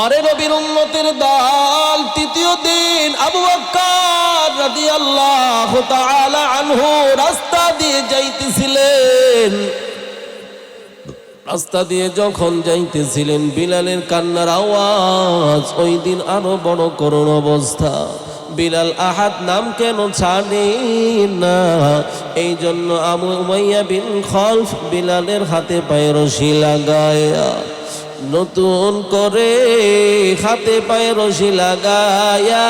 আরে নবীর উম্মতের দল তৃতীয় দিন আবু বকর রাদিয়াল্লাহু তাআলা আনহু রাস্তা দিয়ে যাইতেছিলেন। রাস্তা দিয়ে যখন যাইতেছিলেন বিলালের কান্নার আওয়াজ। ওই দিন আরো বড় করুণ অবস্থা। বিলাল আহাদ নাম কেন ছাড়ে না? এই জন্য আবু উমাইয়া বিন খালফ বিলালের হাতে পায়ে রশি লাগায়া, নতুন করে হাতে পায়ে রশি লাগায়া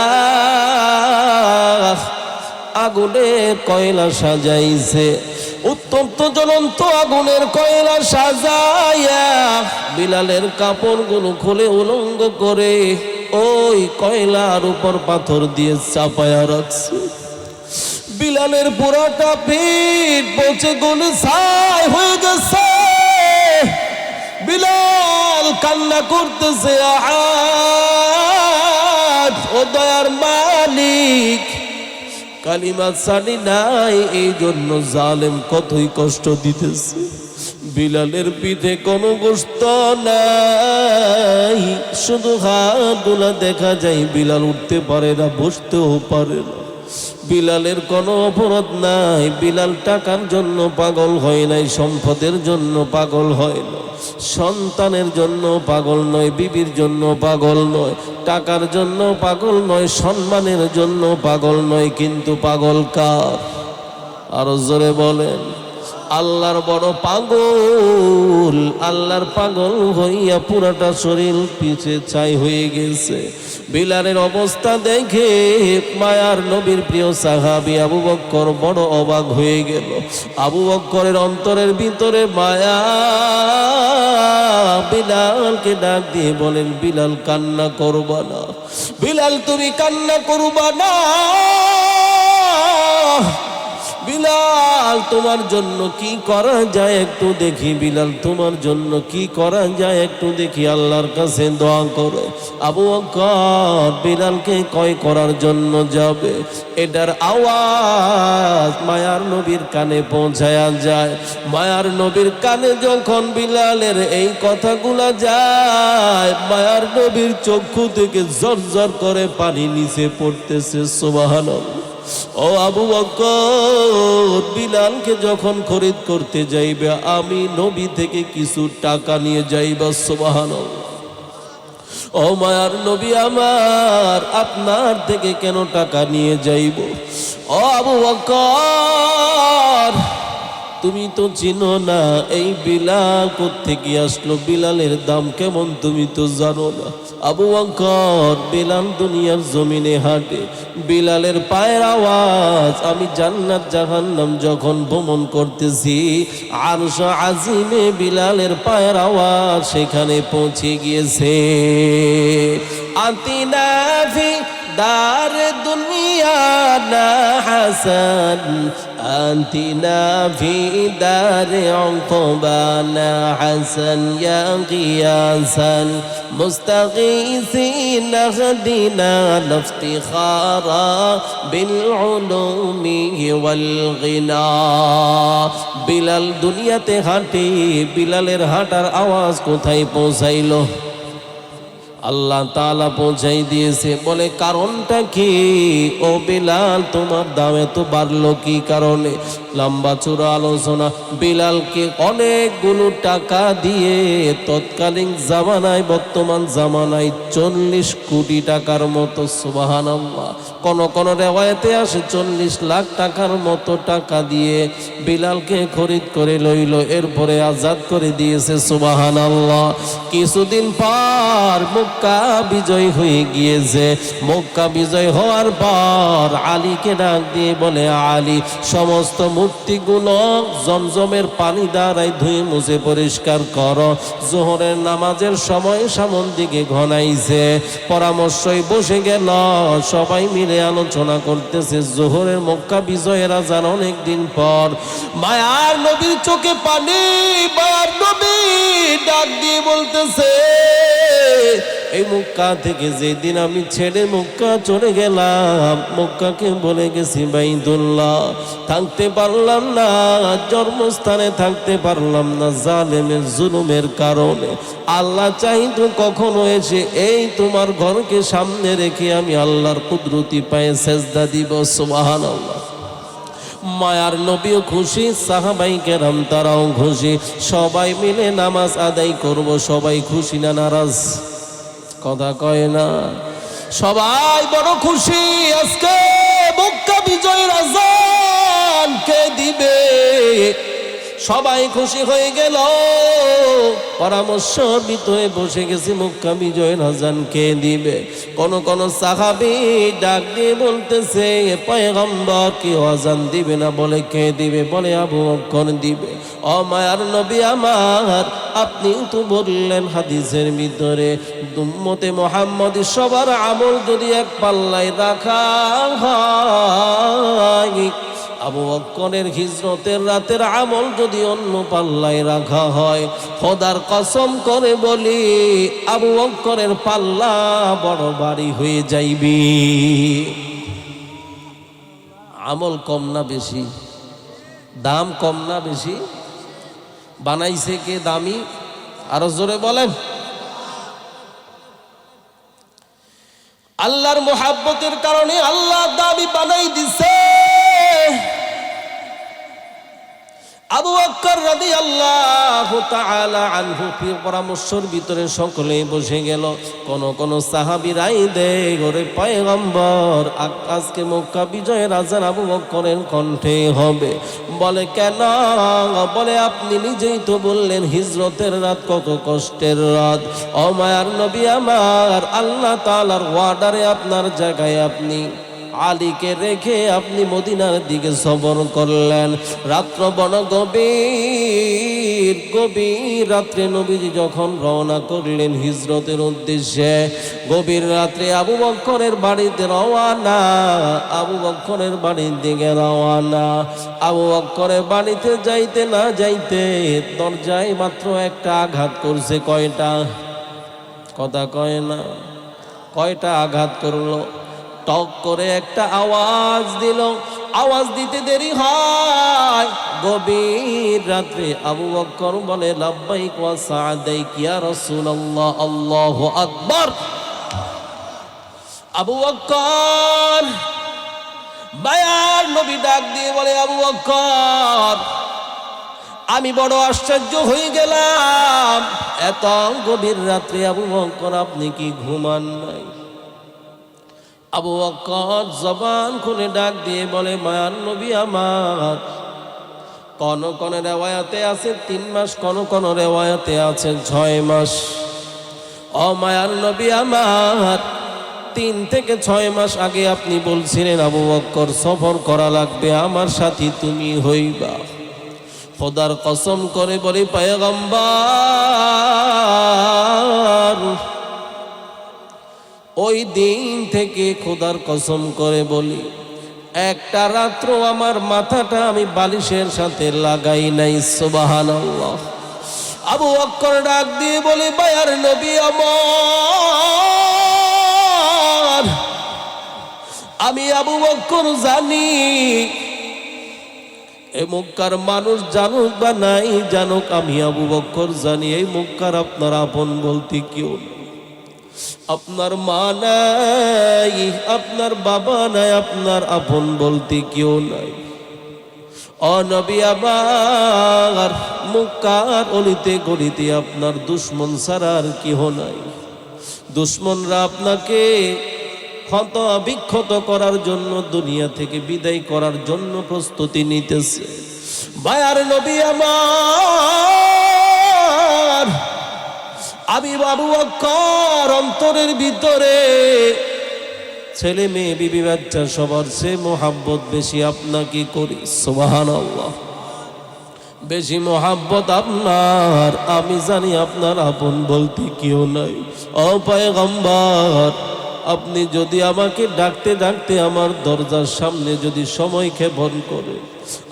আগুনের কয়লা সাজাইছে। উত্তপ্ত জ্বলন্ত আগুনের কয়লা সাজাইয়া বিলালের কাপড়গুলো খুলে উলঙ্গ করে ওই কয়লার উপর পাথর দিয়ে চাপায়া রাখছে। বিলালের পুরাটা পিঠ পচে গলে ছাই হয়ে গেছে। বিলাল কান্না করতেছে, আহাদ ও দয়ার মালিক, কালিমা ছাড়ি নাই, এই জন্য জালেম কতই কষ্ট দিতেছে। বিলালের পিঠে কোনো গোশত নাই, শুধু হাতগুলা দেখা যায়। বিলাল উঠতে পারে না, বসতেও পারে না। বিলালের কোনো অপরাধ নাই। বিলাল টাকার জন্য পাগল হয় নাই, সম্পদের জন্য পাগল হয় না, সন্তানের জন্য পাগল নয়, বিবির জন্য পাগল নয়, টাকার জন্য পাগল নয়, সম্মানের জন্য পাগল নয়। কিন্তু পাগল কার? আরো জোরে বলেন। আল্লাহর বড় পাগল। আল্লাহর পাগল হইয়া পুরাটা শরীর পিছে ছাই হয়ে গেছে। বিলালের অবস্থা দেখে মায়ার নবীর প্রিয় সাহাবী আবু বকর বড় অবাক হয়ে গেল। আবু বকরের অন্তরের ভিতরে মায়া। বিলালকে ডাক দিয়ে বলেন, বিলাল কান্না করবা না, বিলাল তুমি কান্না করবা না। বিলাল তোমার জন্য কি করা যায় একটু দেখি, বিলাল তোমার জন্য কি করা যায় একটু দেখি, আল্লাহর কাছে দোয়া করে। আবু বকর বিলালকে কয় করার জন্য যাবে। এটার আওয়াজ মায়ার নবীর কানে পৌঁছায়া যায়। মায়ার নবীর কানে যখন বিলালের এই কথাগুলা যায়, মায়ার নবীর চক্ষু থেকে ঝরঝর করে পানি নিচে পড়তেছে। সুবহানাল্লাহ। ও আবু বকর, বিলালকে যখন খরিদ করতে যাইবে আমি নবী থেকে কিছু টাকা নিয়ে যাইবা। সুবহানাল্লাহ। ও মায়ার নবী আমার, আপনার থেকে কেন টাকা নিয়ে যাইব? ও আবু বকর, তুমি তো চিনো না এই বিলাল কোত্থেকে আসলো, বিলালের দাম কেমন তুমি তো জানো না। আবু বকর, বিলাল দুনিয়ার জমিনে হাঁটে, বিলালের পায়ের আওয়াজ আমি জান্নাত জাহান্নাম যখন ভ্রমণ করতেছি, আরশ আজিমে বিলালের পায়ের আওয়াজ সেখানে পৌঁছে গিয়েছে। আতিনা ফি দার দুনিয়া না হাসান, আতিনা ফি দার উকবানা হাসান, ইয়া গিয়াসান মুস্তাগীসিন হদিনা লিফতিখারা বিল উলুমি ওয়াল গিনা। বিলাল দুনিয়াতে হাঁটে, বিলালের হাঁটার আওয়াজ কোথায় পৌঁছাইলো? আল্লাহ তাআলা পৌঁছাই দিয়েছে। বলে কারণটা কি? ও বিলাল, তোমার দাম এত বাড়লো কি কারণে? লম্বা চূড়া আলোচনা। বিলালকে অনেকগুলো টাকা দিয়ে তৎকালীন জামানায়, বর্তমান জামানায় 40 কোটি টাকার মতো, সুবহানাল্লাহ, কোন রেওয়ায়েতে আসে 40 লাখ টাকার মতো টাকা দিয়ে বিলালকে খরিদ করে লইল। এরপরে আজাদ করে দিয়েছে। সুবহানাল্লাহ। কিছুদিন পর মক্কা বিজয় হয়ে গিয়েছে। মক্কা বিজয় হওয়ার পর আলীকে ডাক দিয়ে বলে, আলী, সমস্ত মূর্তিগুলো জমজমের পানি দ্বারাই ধুয়ে মুছে পরিষ্কার করো। জোহরের নামাজের সময় সামন দিকে ঘনাইছে। পরামর্শই বসে গেল, সবাই মিলে আলোচনা করতেছে। জোহরের মক্কা বিজয়ের আজান অনেক দিন পর। মায়ার নবীর চোখে পানি। মায়ার নবী ডাক দিয়ে বলতেছে, এই মক্কা থেকে যেদিন আমি ছেড়ে মক্কা চলে গেলাম, মক্কাকে বলে গেছি বাইতুল্লাহ, থাকতে পারলাম না, জন্মস্থানে থাকতে পারলাম না জালেমের জুলুমের কারণে। আল্লাহ চাইতো কখনো এসে এই তোমার ঘরকে সামনে রেখে আমি আল্লাহর কুদরতি পায়ে সেজদা দিব। সুবহানাল্লাহ। মায়ার নবীও খুশি, সাহাবাই কেরাম তারাও খুশি, সবাই মিলে নামাজ আদায় করব। সবাই খুশি না নারাজ? কথা কয় না? সবাই বড় খুশি। আজকে মক্কা বিজয়ের আযান কে দিবে? সবাই খুশি হয়ে গেল, পরামর্শ ভিতরে বসে গেছে মক্কা বিজয়ের আযান কে দিবে। কোন কোন সাহাবী ডাক দিয়ে বলতেছে, পয়গম্বর কি আযান দিবে না? বলে কে দিবে? বলে আবু বকর দিবে। ও মায়ার নবী আমার, আপনি তো বললেন হাদিসের ভিতরে উম্মতে মুহাম্মদ সবার আমল যদি এক পাল্লায় রাখা হয়, আবু বকরের হিজরতের রাতের আমল যদি অন্য পাল্লায় রাখা হয়, খোদার কসম করে বলি আবু বকরের পাল্লা বড় ভারী হয়ে যাইবে। আমল কম না বেশি? দাম কম না বেশি? বানাইছে কে দামি? আরো জোরে বলেন। আল্লাহর মুহাব্বতের কারণে আল্লাহ দামি বানাই দিছে। আবু বকর রাদিয়াল্লাহু তাআলা আনহু পরামর্শের ভিতরে সকলে বসে গেল। কোন কোন সাহাবীরাই দেয় ওরে পয়গম্বর, আজকে মক্কা বিজয়ের আযান আবু বকরের কণ্ঠে হবে। বলে কেন? বলে আপনি নিজেই তো বললেন হিজরতের রাত কত কষ্টের রাত। ও মায়ার নবী আমার, আল্লাহ তাআলার ওয়ার্ডারে আপনার জায়গায় আপনি আলীকে রেখে আপনি মদিনার দিকে সফর করলেন। রাত্র বন গভীর, গভীর রাত্রে নবীজি যখন রওনা করলেন হিজরতের উদ্দেশ্যে, গভীর রাত্রে আবু বকরের বাড়িতে রওয়ানা, আবু বকরের বাড়ির দিকে রওয়ানা। আবু বকরের বাড়িতে যাইতে না যাইতে দরজায় মাত্র একটা আঘাত করছে। কয়টা? কথা কয় না? কয়টা আঘাত করলো? টক করে একটা আওয়াজ দিল। আওয়াজ দিতে দেরি হয়। গভীর রাত্রে আবু বকর বলে লাব্বাইক ওয়া সা'দাইক ইয়া রাসূলুল্লাহ, আল্লাহু আকবার। আবু বকর, মায়ার নবী ডাক দিয়ে বলে আবু বকর, আমি বড় আশ্চর্য হয়ে গেলাম, এত গভীর রাত্রে আবু বকর আপনি কি ঘুমান নাই? আবু বকর জবান খুলে ডাক দিয়ে বলে মায়ার নবী আমার, কোন কোন রিওয়ায়াতে আছে 3 মাস, কোন কোন রিওয়ায়াতে আছে 6 মাস। ও মায়ার নবী আমার, 3 থেকে 6 মাস আগে আপনি বলছিলেন আবু বকর সফর করা লাগবে, আমার সাথী তুমি হইবা। খোদার কসম করে বলি পয়গম্বর, ওই দিন থেকে খোদার কসম করে বলি একটা রাত্র আমার মাথাটা আমি বালিশের সাথে লাগাই নাই। সুবহানাল্লাহ। আবু বকর ডাক দিয়ে বলে মায়ার নবী আমার, আমি আবু বকর জানি, এই মক্কার মানুষ জানুক বা নাই জানুক, আমি আবু বকর জানি এই মক্কার আপনার আপন বলতে কেউ নেই। আপনার মা নাই, আপনার বাবা নাই, আপনার আপন বলতে কেউ নাই। ও নবী আমার, মক্কার অলিতে গলিতে আপনার দুশ্মন ছাড়া আর কেহ নাই। দুশ্মনরা আপনাকে ক্ষত বিক্ষত করার জন্য, দুনিয়া থেকে বিদায় করার জন্য প্রস্তুতি নিতেছে। মায়ার নবী আমার, আমি আবু বকর অন্তরের ভিতরে ছেলে মেয়ে বিবি বাচ্চা সবার চেয়ে মোহাব্বত বেশি আপনাকে করি। সুবহানাল্লাহ। বেশি মোহাব্বত আপনার, আমি জানি আপনার আপন বলতে কেউ নাই। ও পয়গম্বর, আপনি যদি আমাকে ডাকতে ডাকতে আমার দরজার সামনে যদি সময় ক্ষেপণ করে,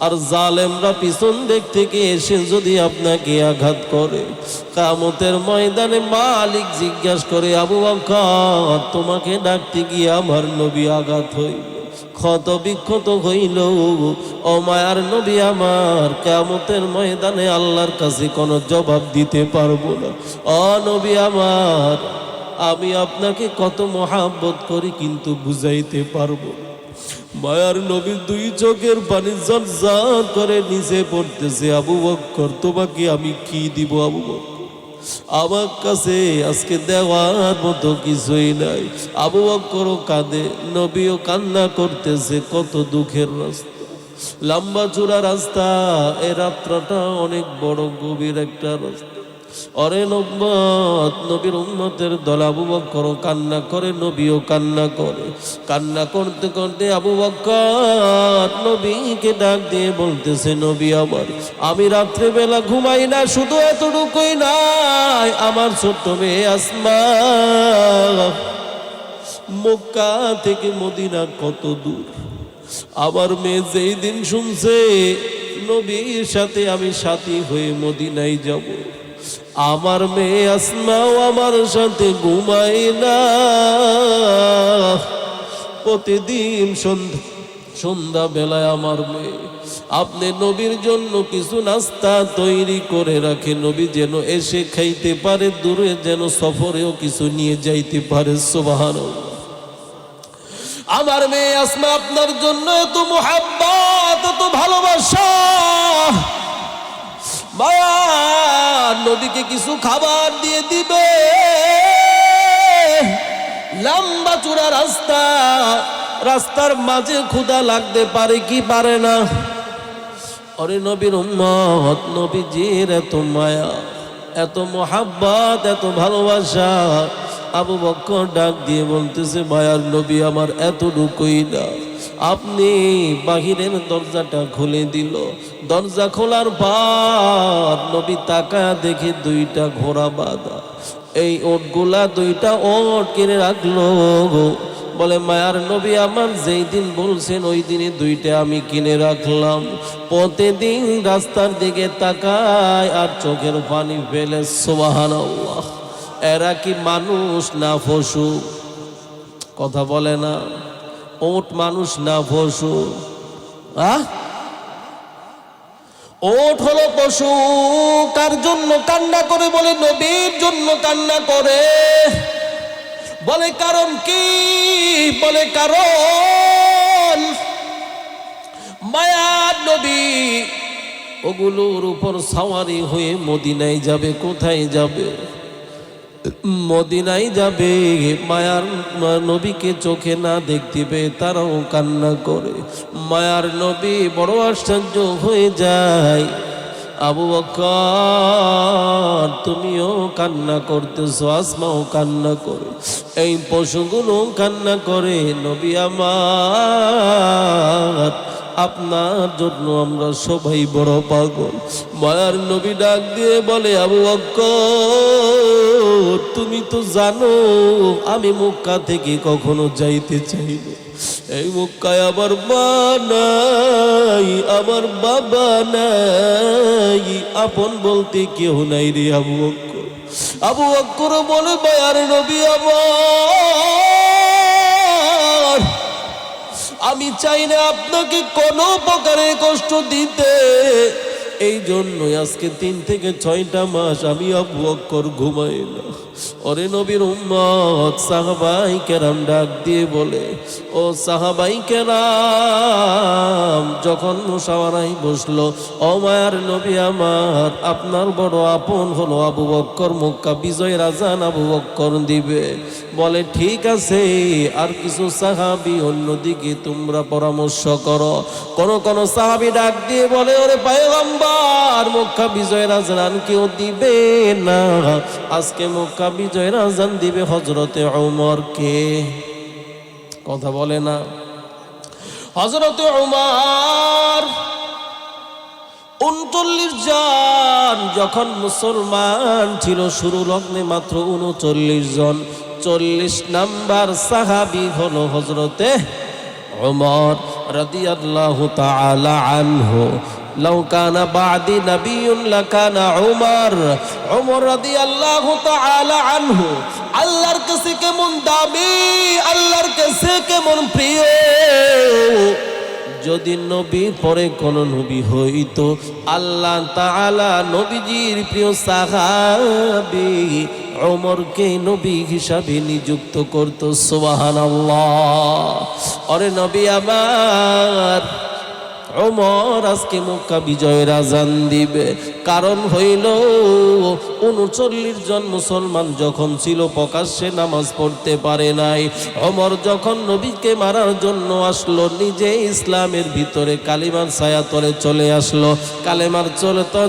আর জালেমরা পিছন দিক থেকে এসে যদি আপনাকে আঘাত করে, কিয়ামতের ময়দানে মালিক জিজ্ঞাসা করে, আবু বকর তোমাকে ডাকতে গিয়ে আমার নবী আঘাত হইল, ক্ষত বিক্ষত হইল, ও মায়ার নবী আমার, কিয়ামতের ময়দানে আল্লাহর কাছে কোনো জবাব দিতে পারবো না। ও নবী আমার, আমি আপনাকে কত মহাব্বত করি কিন্তু বুঝাইতে পারবো না। মায়ার নবীর দুই চোখের পানি ঝরঝর করে নিচে পড়তেছে। আবু বকর তোমাকে আমি কি দিব আবু বকর, আমার কাছে আজকে দেওয়ার মতো কিছুই নাই। আবু বকরও কাঁদে, নবীও কান্না করতেছে। কত দুঃখের রাস্তা, লম্বা চূড়া রাস্তা, এই রাস্তাটা অনেক বড় গভীর একটা রাস্তা। অরে নবীর উম্মতের দল আবু বকর কান্না করে, নবীও কান্না করে। কান্না করতে করতে আবু বকর নবীকে ডাক দিয়ে বলতেছে, নবী আমার, আমি রাত্রেবেলা ঘুমাই না, শুধু এতটুকুই নাই, আমার ছোট্ট মেয়ে আসমা মক্কা থেকে মদিনা কত দূর। আমার মেয়ে যেই দিন শুনছে নবীর সাথে আমি সাথী হয়ে মদিনায় যাব, আমার মেয়ে আসমাও আমার সাথে ঘুমায় না। প্রতিদিন সন্ধ্যা বেলায় আমার মেয়ে আপনি নবীর জন্য কিছু নাস্তা তৈরি করে রাখে, নবী যেন এসে খাইতে পারে, দূরে যেন সফরেও কিছু নিয়ে যাইতে পারে। সুবহানাল্লাহ। আমার মেয়ে আসমা আপনার জন্য এত মুহাব্বত, এত ভালোবাসা, মায়া নবীকে কিছু খাবার দিয়ে দিবে। লম্বা চূড়া রাস্তা, রাস্তার মাঝে ক্ষুধা লাগতে পারে কি পারে না? অরে নবীর উম্মত, নবীজির এত মায়া, এত মোহাব্বত, এত ভালোবাসা। আবু বকর ডাক দিয়ে বলতেছে, মায়ার নবী আমার এতটুকুই না, আপনি বাহিরের দরজাটা খুলে দিল। দরজা খোলার পর নবী তাকায়া দেখে দুইটা ঘোড়া বাঁধা, এই ওটগুলা দুইটা ওট কিনে রাখলো। বলে, মায়ার নবী আমার, যেই দিন বলছেন ওই দিনে দুইটা আমি কিনে রাখলাম। প্রতিদিন রাস্তার দিকে তাকায় আর চোখের পানি ফেলে। সুবহানাল্লাহ। এরা কি মানুষ না পশু? কথা বলে না। ওট মানুষ না পশু? ওট হলো পশু। কার জন্য কান্না করে? বলে নবীর জন্য কান্না করে। বলে কারণ কি? বলে কারণ মায়ার নবী ওগুলোর উপর সাওয়ারি হয়ে মদিনায় যাবে। কোথায় যাবে? মদিনায় যাবে। মায়ার নবীকে চোখে না দেখতে পেয়ে তারাও কান্না করে। মায়ার নবী বড় আশ্চর্য হয়ে যায়। আবু বকর তুমিও কান্না করতেছো, আসমাও কান্না করে, এই পশুগুলো কান্না করে। নবী আমার, আপনার জন্য আমরা সবাই বড় পাগল। মায়ার নবী ডাক দিয়ে বলে, আবু বকর তুমি তো জানো আমি মক্কা থেকে কখনো যাইতে চাই না। এই মক্কায় আমার মা নাই, আমার বাবা নাই, আপন বলতে কেউ নাই রে আবু বকর। আবু বকর বলে, মায়ার নবী আমার, আমি চাই না আপনাকে কোনো প্রকারে কষ্ট দিতে, এই জন্যই আজকে 3 থেকে 6টা মাস আমি আবু বকর ঘুমাই না। ওরে নবীর উম্মত, সাহাবাই কেরাম ডাক দিয়ে বলে, ও সাহাবাই কেরাম, যখন মুশাওয়ারায় বসলো, ও মায়ার নবী আমার, আপনার বড় আপন হলো আবু বকর, মক্কা বিজয়ের আজান আবু বকর দিবে। বলে ঠিক আছে, আর কিছু সাহাবী অন্যদিকে তোমরা পরামর্শ করো। কোন সাহাবী ডাক দিয়ে বলে, ওরে পয়গম্বর, মক্কা বিজয়ের আজান কেউ দিবে না, আজকে মক্কা বিজয়ের আজান দিবে হযরতে ওমর। কে? কথা বলে না। হযরতে ওমর 39 জন যখন মুসলমান ছিল, শুরু লগ্নে মাত্র 39 জন, 40 নাম্বার সাহাবী হলো হযরতে উমর রাদিয়াল্লাহু তাআলা আনহু। লাউ কানা বাদি নাবিয়্যুন লাকানা উমর। উমর রাদিয়াল্লাহু তাআলা আনহু আল্লাহর কাছে কেমন দামি, আল্লাহর কাছে কেমন প্রিয়। যদি নবীর পরে কোন নবী হইতো, আল্লাহ তাআলা নবীজির প্রিয় সাহাবী ওমরকে নবী হিসাবে নিযুক্ত করত। সুবহানাল্লাহ। আরে নবী আমার ওমর আজকে মক্কা বিজয়ের আজান দিবে, কারণ হইল 39 জন মুসলমান যখন ছিল প্রকাশ্যে নামাজ পড়তে পারে নাই। ওমর যখন নবীকে মারার জন্য আসলো, নিজে ইসলামের ভিতরে কালিমার ছায়াতলে চলে আসলো। কালেমার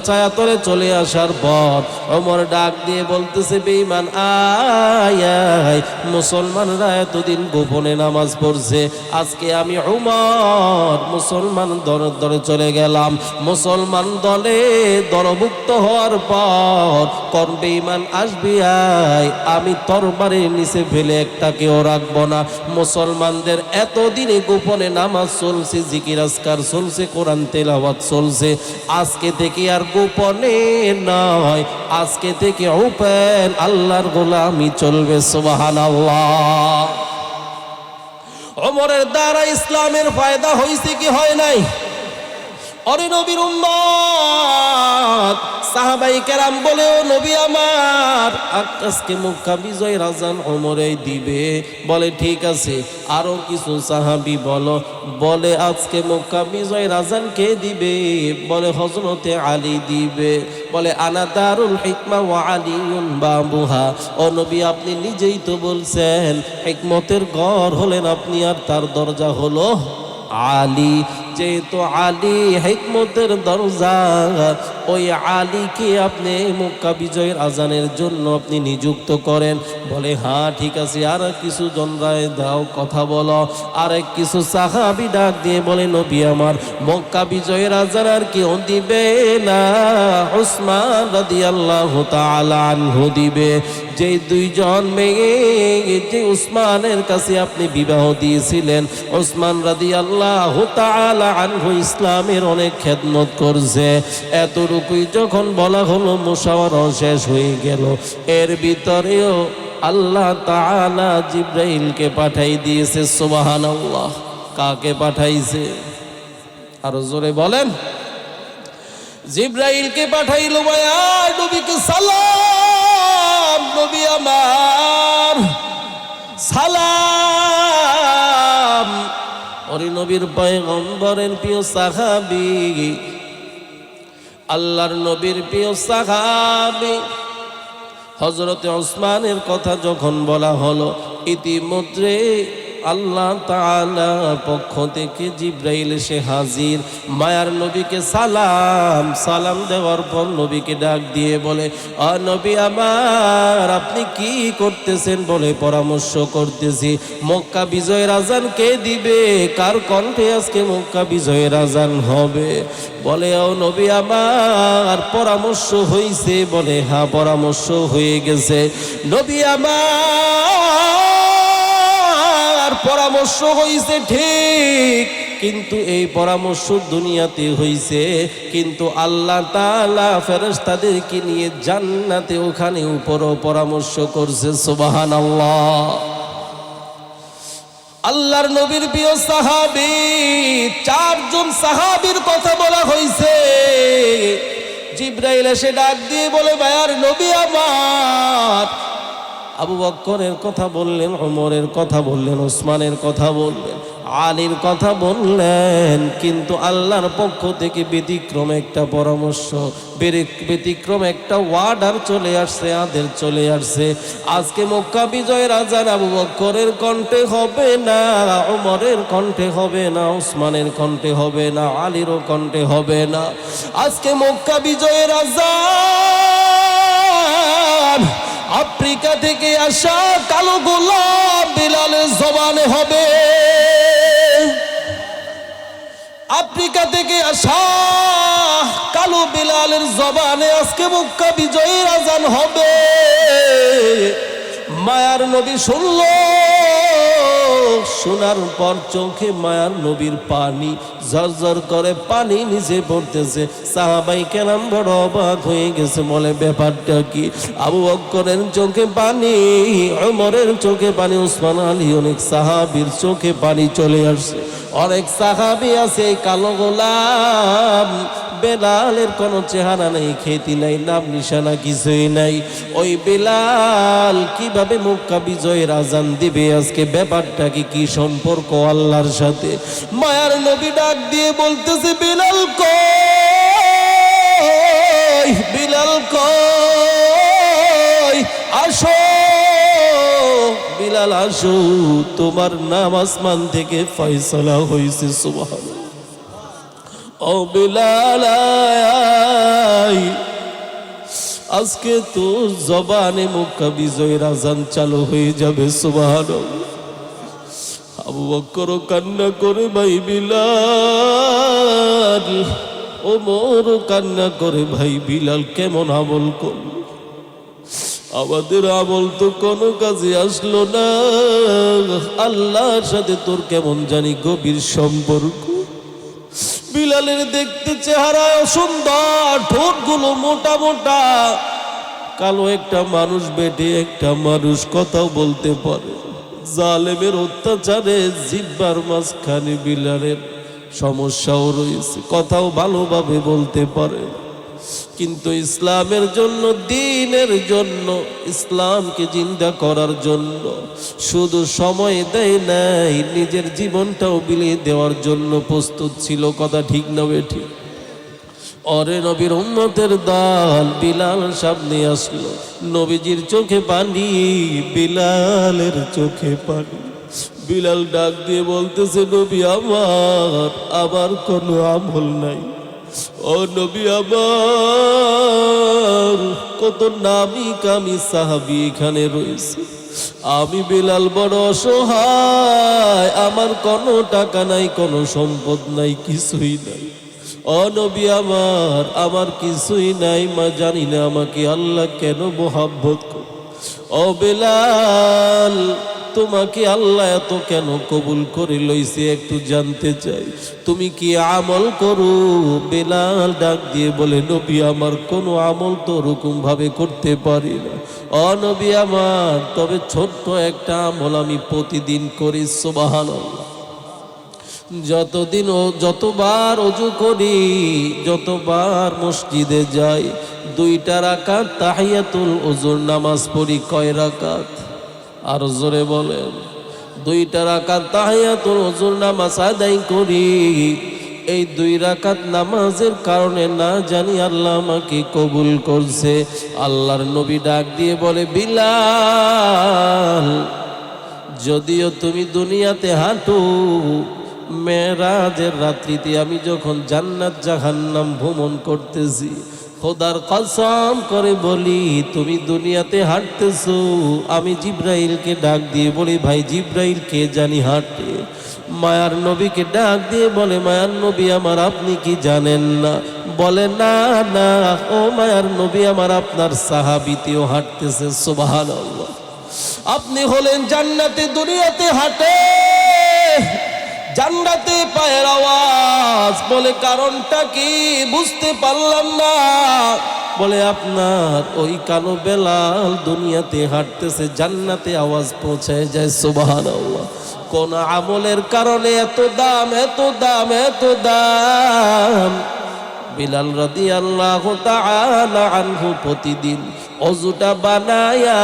ছায়াতলে চলে আসার পর ওমর ডাক দিয়ে বলতেছে, বেঈমান আয় আয়, মুসলমানরা এতদিন গোপনে নামাজ পড়ছে, আজকে আমি ওমর মুসলমান দরে চলে গেলাম। মুসলমান দলে দলভুক্ত হওয়ার পর করবে ইমান আসবি আয়, আমি তরবারের নিচে ফেলে একটাকেও রাখবো না। মুসলমানদের এতদিনে গোপনে নামাজ চলছে, জিকির আজকার চলছে, কোরআন তেলাওয়াত চলছে, আজকে থেকে আর গোপনে নয়, আজকে থেকে ওপেন আল্লাহর গোলামি চলবে। সুবহানাল্লাহ। ওমরের দ্বারা ইসলামের ফায়দা হয়েছে কি হয় নাই? অরে নবীর উম্মত সাহাবাই কেরাম বলে, ও নবী আমার আজকে মক্কা বিজয়ের আজান ওমরেই দিবে। বলে ঠিক আছে, আরো কিছু সাহাবী বলে আজকে মক্কা বিজয়ের আজান কে দিবে? বলে হযরতে আলী দিবে। বলে আনা দারুল হিকমা ওয়া আলিউন বাবুহা। ও নবী আপনি নিজেই তো বলছেন হিকমতের ঘর হলেন আপনি, আর তার দরজা হলো আলী। যেহেতু আলী হিকমতের দরজা, ওই আলীকে আপনি মক্কা বিজয়ের আজানের জন্য আপনি নিযুক্ত করেন। বলে হ্যাঁ ঠিক আছে, আর কিছু জনরায় দাও কথা বলো। আর কিছু সাহাবী ডাক দিয়ে বলে, নবী আমার মক্কা বিজয়ের আজান আর কেউ দিবে না, উসমান রাদিয়াল্লাহু তাআলা আনহু দিবে। যে দুইজন মেয়ে যে উসমানের কাছে আপনি বিবাহ দিয়েছিলেন, উসমান রাদিয়াল্লাহু তাআলা আনহু ইসলামের অনেক খেদমত করছে। এতটুকুই যখন বলা হলো, মুশাওয়ারা শেষ হয়ে গেল। এর ভিতরেও আল্লাহ তাআলা জিবরাইলকে পাঠাই দিয়েছে। সুবহানাল্লাহ। কাকে পাঠাইছে? আরো জোরে বলেন। জিবরাইলকে পাঠাইল। ভাইয়া নবীকে সালাম, নবী আমার সালাম। ওরে নবীর পয়গম্বরের প্রিয় সাহাবী, আল্লাহর নবীর প্রিয় সাহাবী হযরতে ওসমানের কথা যখন বলা হলো, ইতিমধ্যে আল্লাহ তাআলা পক্ষ থেকে জিবরাইল এসে হাজির। মায়ার নবীকে সালাম দেওয়ার পর নবীকে ডাক দিয়ে বলে, নবী আমার আপনি কি করতেছেন? বলে পরামর্শ করতেছি, মক্কা বিজয়ের আজান কে দিবে? কার কণ্ঠে আজকে মক্কা বিজয়ের আজান হবে? বলে ও নবী আমার পরামর্শ হয়েছে। বলে হ্যাঁ পরামর্শ হয়ে গেছে। নবী আমার পরামর্শ হইছে ঠিক, কিন্তু এই পরামর্শ দুনিয়াতে হইছে, কিন্তু আল্লাহ তাআলা ফেরেশতাদেরকে নিয়ে জান্নাতে ওখানে উপরও পরামর্শ করছে। সুবহানাল্লাহ। আল্লাহর নবীর প্রিয় সাহাবী 4 জন সাহাবীর কথা বলা হইছে। জিবরাইল এসে ডাক দিয়ে বলে, ভাইয়ার নবী আমার আবু বকরের কথা বললেন, ওমরের কথা বললেন, ওসমানের কথা বললেন, আলীর কথা বললেন, কিন্তু আল্লাহর পক্ষ থেকে ব্যতিক্রম একটা পরামর্শ, ব্যতিক্রম একটা ওয়ার্ডার চলে আসছে, আদেশ চলে আসছে। আজকে মক্কা বিজয়ের আজান আবু বকরের কণ্ঠে হবে না, ওমরের কণ্ঠে হবে না, ওসমানের কণ্ঠে হবে না, আলীরও কণ্ঠে হবে না। আজকে মক্কা বিজয়ের আজান আফ্রিকা থেকে আসা কালো গোলাম বিলালের জবানে হবে। আফ্রিকা থেকে আসা কালো বিলালের জবানে আজকে মক্কা বিজয়ের আজান হবে। মায়ার নবী শুনল, শোনার পর চোখে মায়ার নবীর পানি ঝরঝর করে পানি নিচে পড়তেছে। সাহাবাই কেরাম বড় অবাক হয়ে গেছে, বলে ব্যাপারটা কি? আবু বকরের চোখে পানি, ওমরের চোখে পানি, উসমান আলী অনেক সাহাবীর চোখে পানি চলে আসছে। অনেক সাহাবী আছে কালো গোলাম, বেলালের কোনো চেহারা নেই, খ্যাতি নাই, নাম নিশানা কিছুই নাই। ওই বেলাল কিভাবে মক্কা বিজয়ের আজান দিবে আজকে? ব্যাপারটা কি সম্পর্ক আল্লাহর সাথে? মায়ার নবী ডাক দিয়ে বলতেছে, বেলাল কই, বেলাল কই, আসো বিলাল আসো, তোমার নাম আসমান থেকে ফয়সালা হয়েছে। সুবহানাল্লাহ। ও বিলাল আজকে তো জবানে মক্কা বিজয়ের আজান চালু হয়ে যাবে। সুবহানাল্লাহ। আবু বকর কান্না করে, ভাই বিলাল। ওমর কান্না করে, ভাই বিলাল কেমন আমল করল? আমাদের আমল তো কোনো কাজে আসলো না। আল্লাহর সাথে তোর কেমন জানি গভীর সম্পর্ক। বিলালের দেখতে চেহারা সুন্দর, ঠোঁটগুলো মোটা মোটা, কালো একটা মানুষ, বেটে একটা মানুষ, কথাও বলতে পারে। জালেমের অত্যাচারে জিহ্বার মাঝখানে বিলালের সমস্যাও রয়েছে, কথাও ভালোভাবে বলতে পারে। কিন্তু ইসলামের জন্য, দ্বীনের জন্য, ইসলামকে জিন্দা করার জন্য শুধু সময় দেয় নাই, নিজের জীবনটাও বিলিয়ে দেওয়ার জন্য প্রস্তুত ছিল। কথা ঠিক না বেঠিক? অরে নবীর উম্মতের দল বিলাল সামনে আসলো, নবীজির চোখে পানি, বিলালের চোখে পানি। বিলাল ডাক দিয়ে বলতেছে, নবী আমার কোনো আমল নাই। ও নবী আমার, কত নামি কামি সাহাবী এখানে রয়েছে, আমি বিলাল বড় অসহায়, আমার কোনো টাকা নাই, কোনো সম্পদ নাই, কিছুই নাই। ও নবী আমার কিছুই নাই। মা জানি না আমাকে আল্লাহ কেন মোহাব্বত করে। ও বিলাল, তোমাকে আল্লাহ এত কেন কবুল করে লইছে একটু জানতে চাই। তুমি কি আমল করো? বেলাল ডাক দিয়ে বলে, নবী আমার কোনো আমল তো ওরকম ভাবে করতে পারি না। ও নবী আমার, তবে ছোট্ট একটা আমল আমি প্রতিদিন করি। সুবহানাল্লাহ। যতবার ওযু করি, যতবার মসজিদে যাই, 2টা রাকাত তাহিয়াতুল ওযুর নামাজ পড়ি। কয় রাকাত? আর জোরে বলেন। 2টা রাকাত তাহিয়াতুল ওযুর নামাজ আদায় করি। এই 2 রাকাত নামাজের কারণে না জানি আল্লাহ আমাকে কবুল করছে। আল্লাহর নবী ডাক দিয়ে বলে, বিলাল, যদিও তুমি দুনিয়াতে হাঁটো, মেরাজের রাত্রিতে আমি যখন জান্নাত জাহান্নাম ভ্রমণ করতেছি, খোদার কসম করে বলি, তুমি দুনিয়াতে হাঁটতেছো, আমি জিব্রাইলকে ডাক দিয়ে বলি, ভাই জিব্রাইল কে জানি হাঁটে। মায়ার নবীকে ডাক দিয়ে বলে, মায়ার নবী আমার, আপনি কি জানেন না? বলে, না না ও মায়ার নবী আমার, আপনার সাহাবীতেও হাঁটতেছে। সুবহানাল্লাহ। আপনি হলেন জান্নাতে, দুনিয়াতে হাঁটে, জান্নাতে পায়ের আওয়াজ। বলে, কারণটা কি? বুঝতে পারলাম না। বলে, আপনার ওই কালো বেলাল দুনিয়াতে হাঁটতেছে, জান্নাতে আওয়াজ পৌঁছায় যায়। সুবহানাল্লাহ। কোন আমলের কারণে এত দাম, এত দাম, এত দাম? বিলাল রাদিয়াল্লাহু তাআলা আনহু প্রতিদিন ওযুটা বানায়া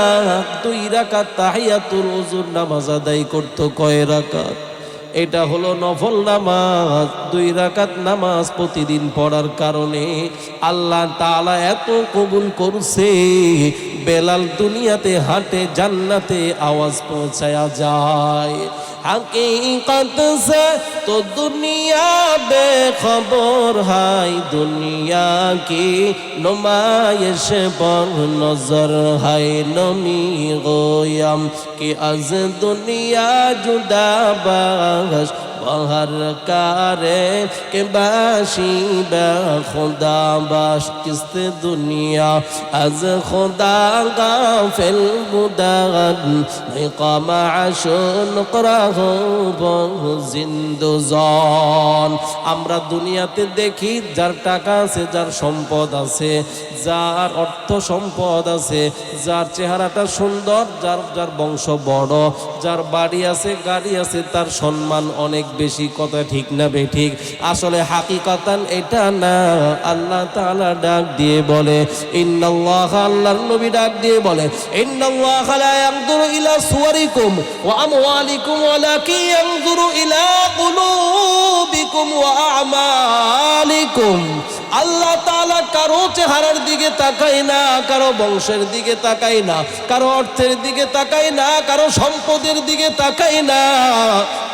2 রাকাত তাহিয়াতুল ওযুর নামাজ আদায় করত। কয় রাকাত? এটা হলো নফল নামাজ। 2 রাকাত নামাজ প্রতিদিন পড়ার কারণে আল্লাহ তাআলা এত কবুল করছে, বেলাল দুনিয়াতে হাঁটে, জান্নাতে আওয়াজ পৌঁছায়া যায়। हकीकत से तो दुनिया बेखबर है, दुनिया की नुमाइश पर नजर है। नमी गोयम कि अज दुनिया जुदा बाश हर कारे के बाशी बा खुदा बाश किस्त दुनिया अज खुदा गाफिल बुदागन निकाम आशुन कराहो बहु जिंदुजान আমরা দুনিয়াতে দেখি যার টাকা আছে যার সম্পদ আছে যার অর্থ সম্পদ আছে যার চেহারাটা সুন্দর যার যার বংশ বড় যার বাড়ি আছে গাড়ি আছে তার সম্মান অনেক বেশি কথা ঠিক না বেঠিক আসলে হাকিকাতান এটা না আল্লাহ তাআলা ডাক দিয়ে বলে ইন্নাল্লাহ আল্লাহর নবী ডাক দিয়ে বলে ইন্নাল্লাহ লা ইয়ানজুরু ইলা সুওয়ারিকুম ওয়া আমওয়ালিকুম ওয়ালাকিন ইয়ানজুরু ইলা কুলুবিকুম ওয়া আমালিকুম আল্লাহ তাআলা কারো চেহারার দিকে তাকায় না কারো বংশের দিকে তাকায় না কারো অর্থের দিকে তাকায় না কারো সম্পদের দিকে তাকায় না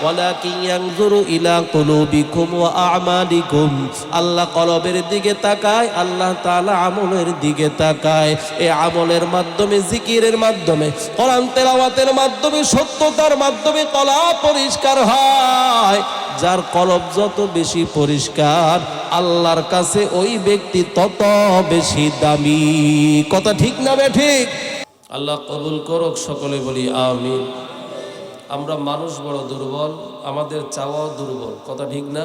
ওয়ালাকিন ইয়ানজুরু ইলা কুলুবিকুম ওয়া আমালিকুম আল্লাহ কলবের দিকে তাকায় আল্লাহ তাআলা আমলের দিকে তাকায় এই আমলের মাধ্যমে জিকিরের মাধ্যমে কোরআন তেলাওয়াতের মাধ্যমে সত্যতার মাধ্যমে কলব পরিষ্কার হয় যার কলব যত বেশি পরিষ্কার আল্লাহর কাছে ওই ব্যক্তি তত বেশি দামি কথা ঠিক না ঠিক আল্লাহ কবুল করুক সকলে বলি আমিন আমরা মানুষ বড় দুর্বল আমাদের চাওয়াও দুর্বল কথা ঠিক না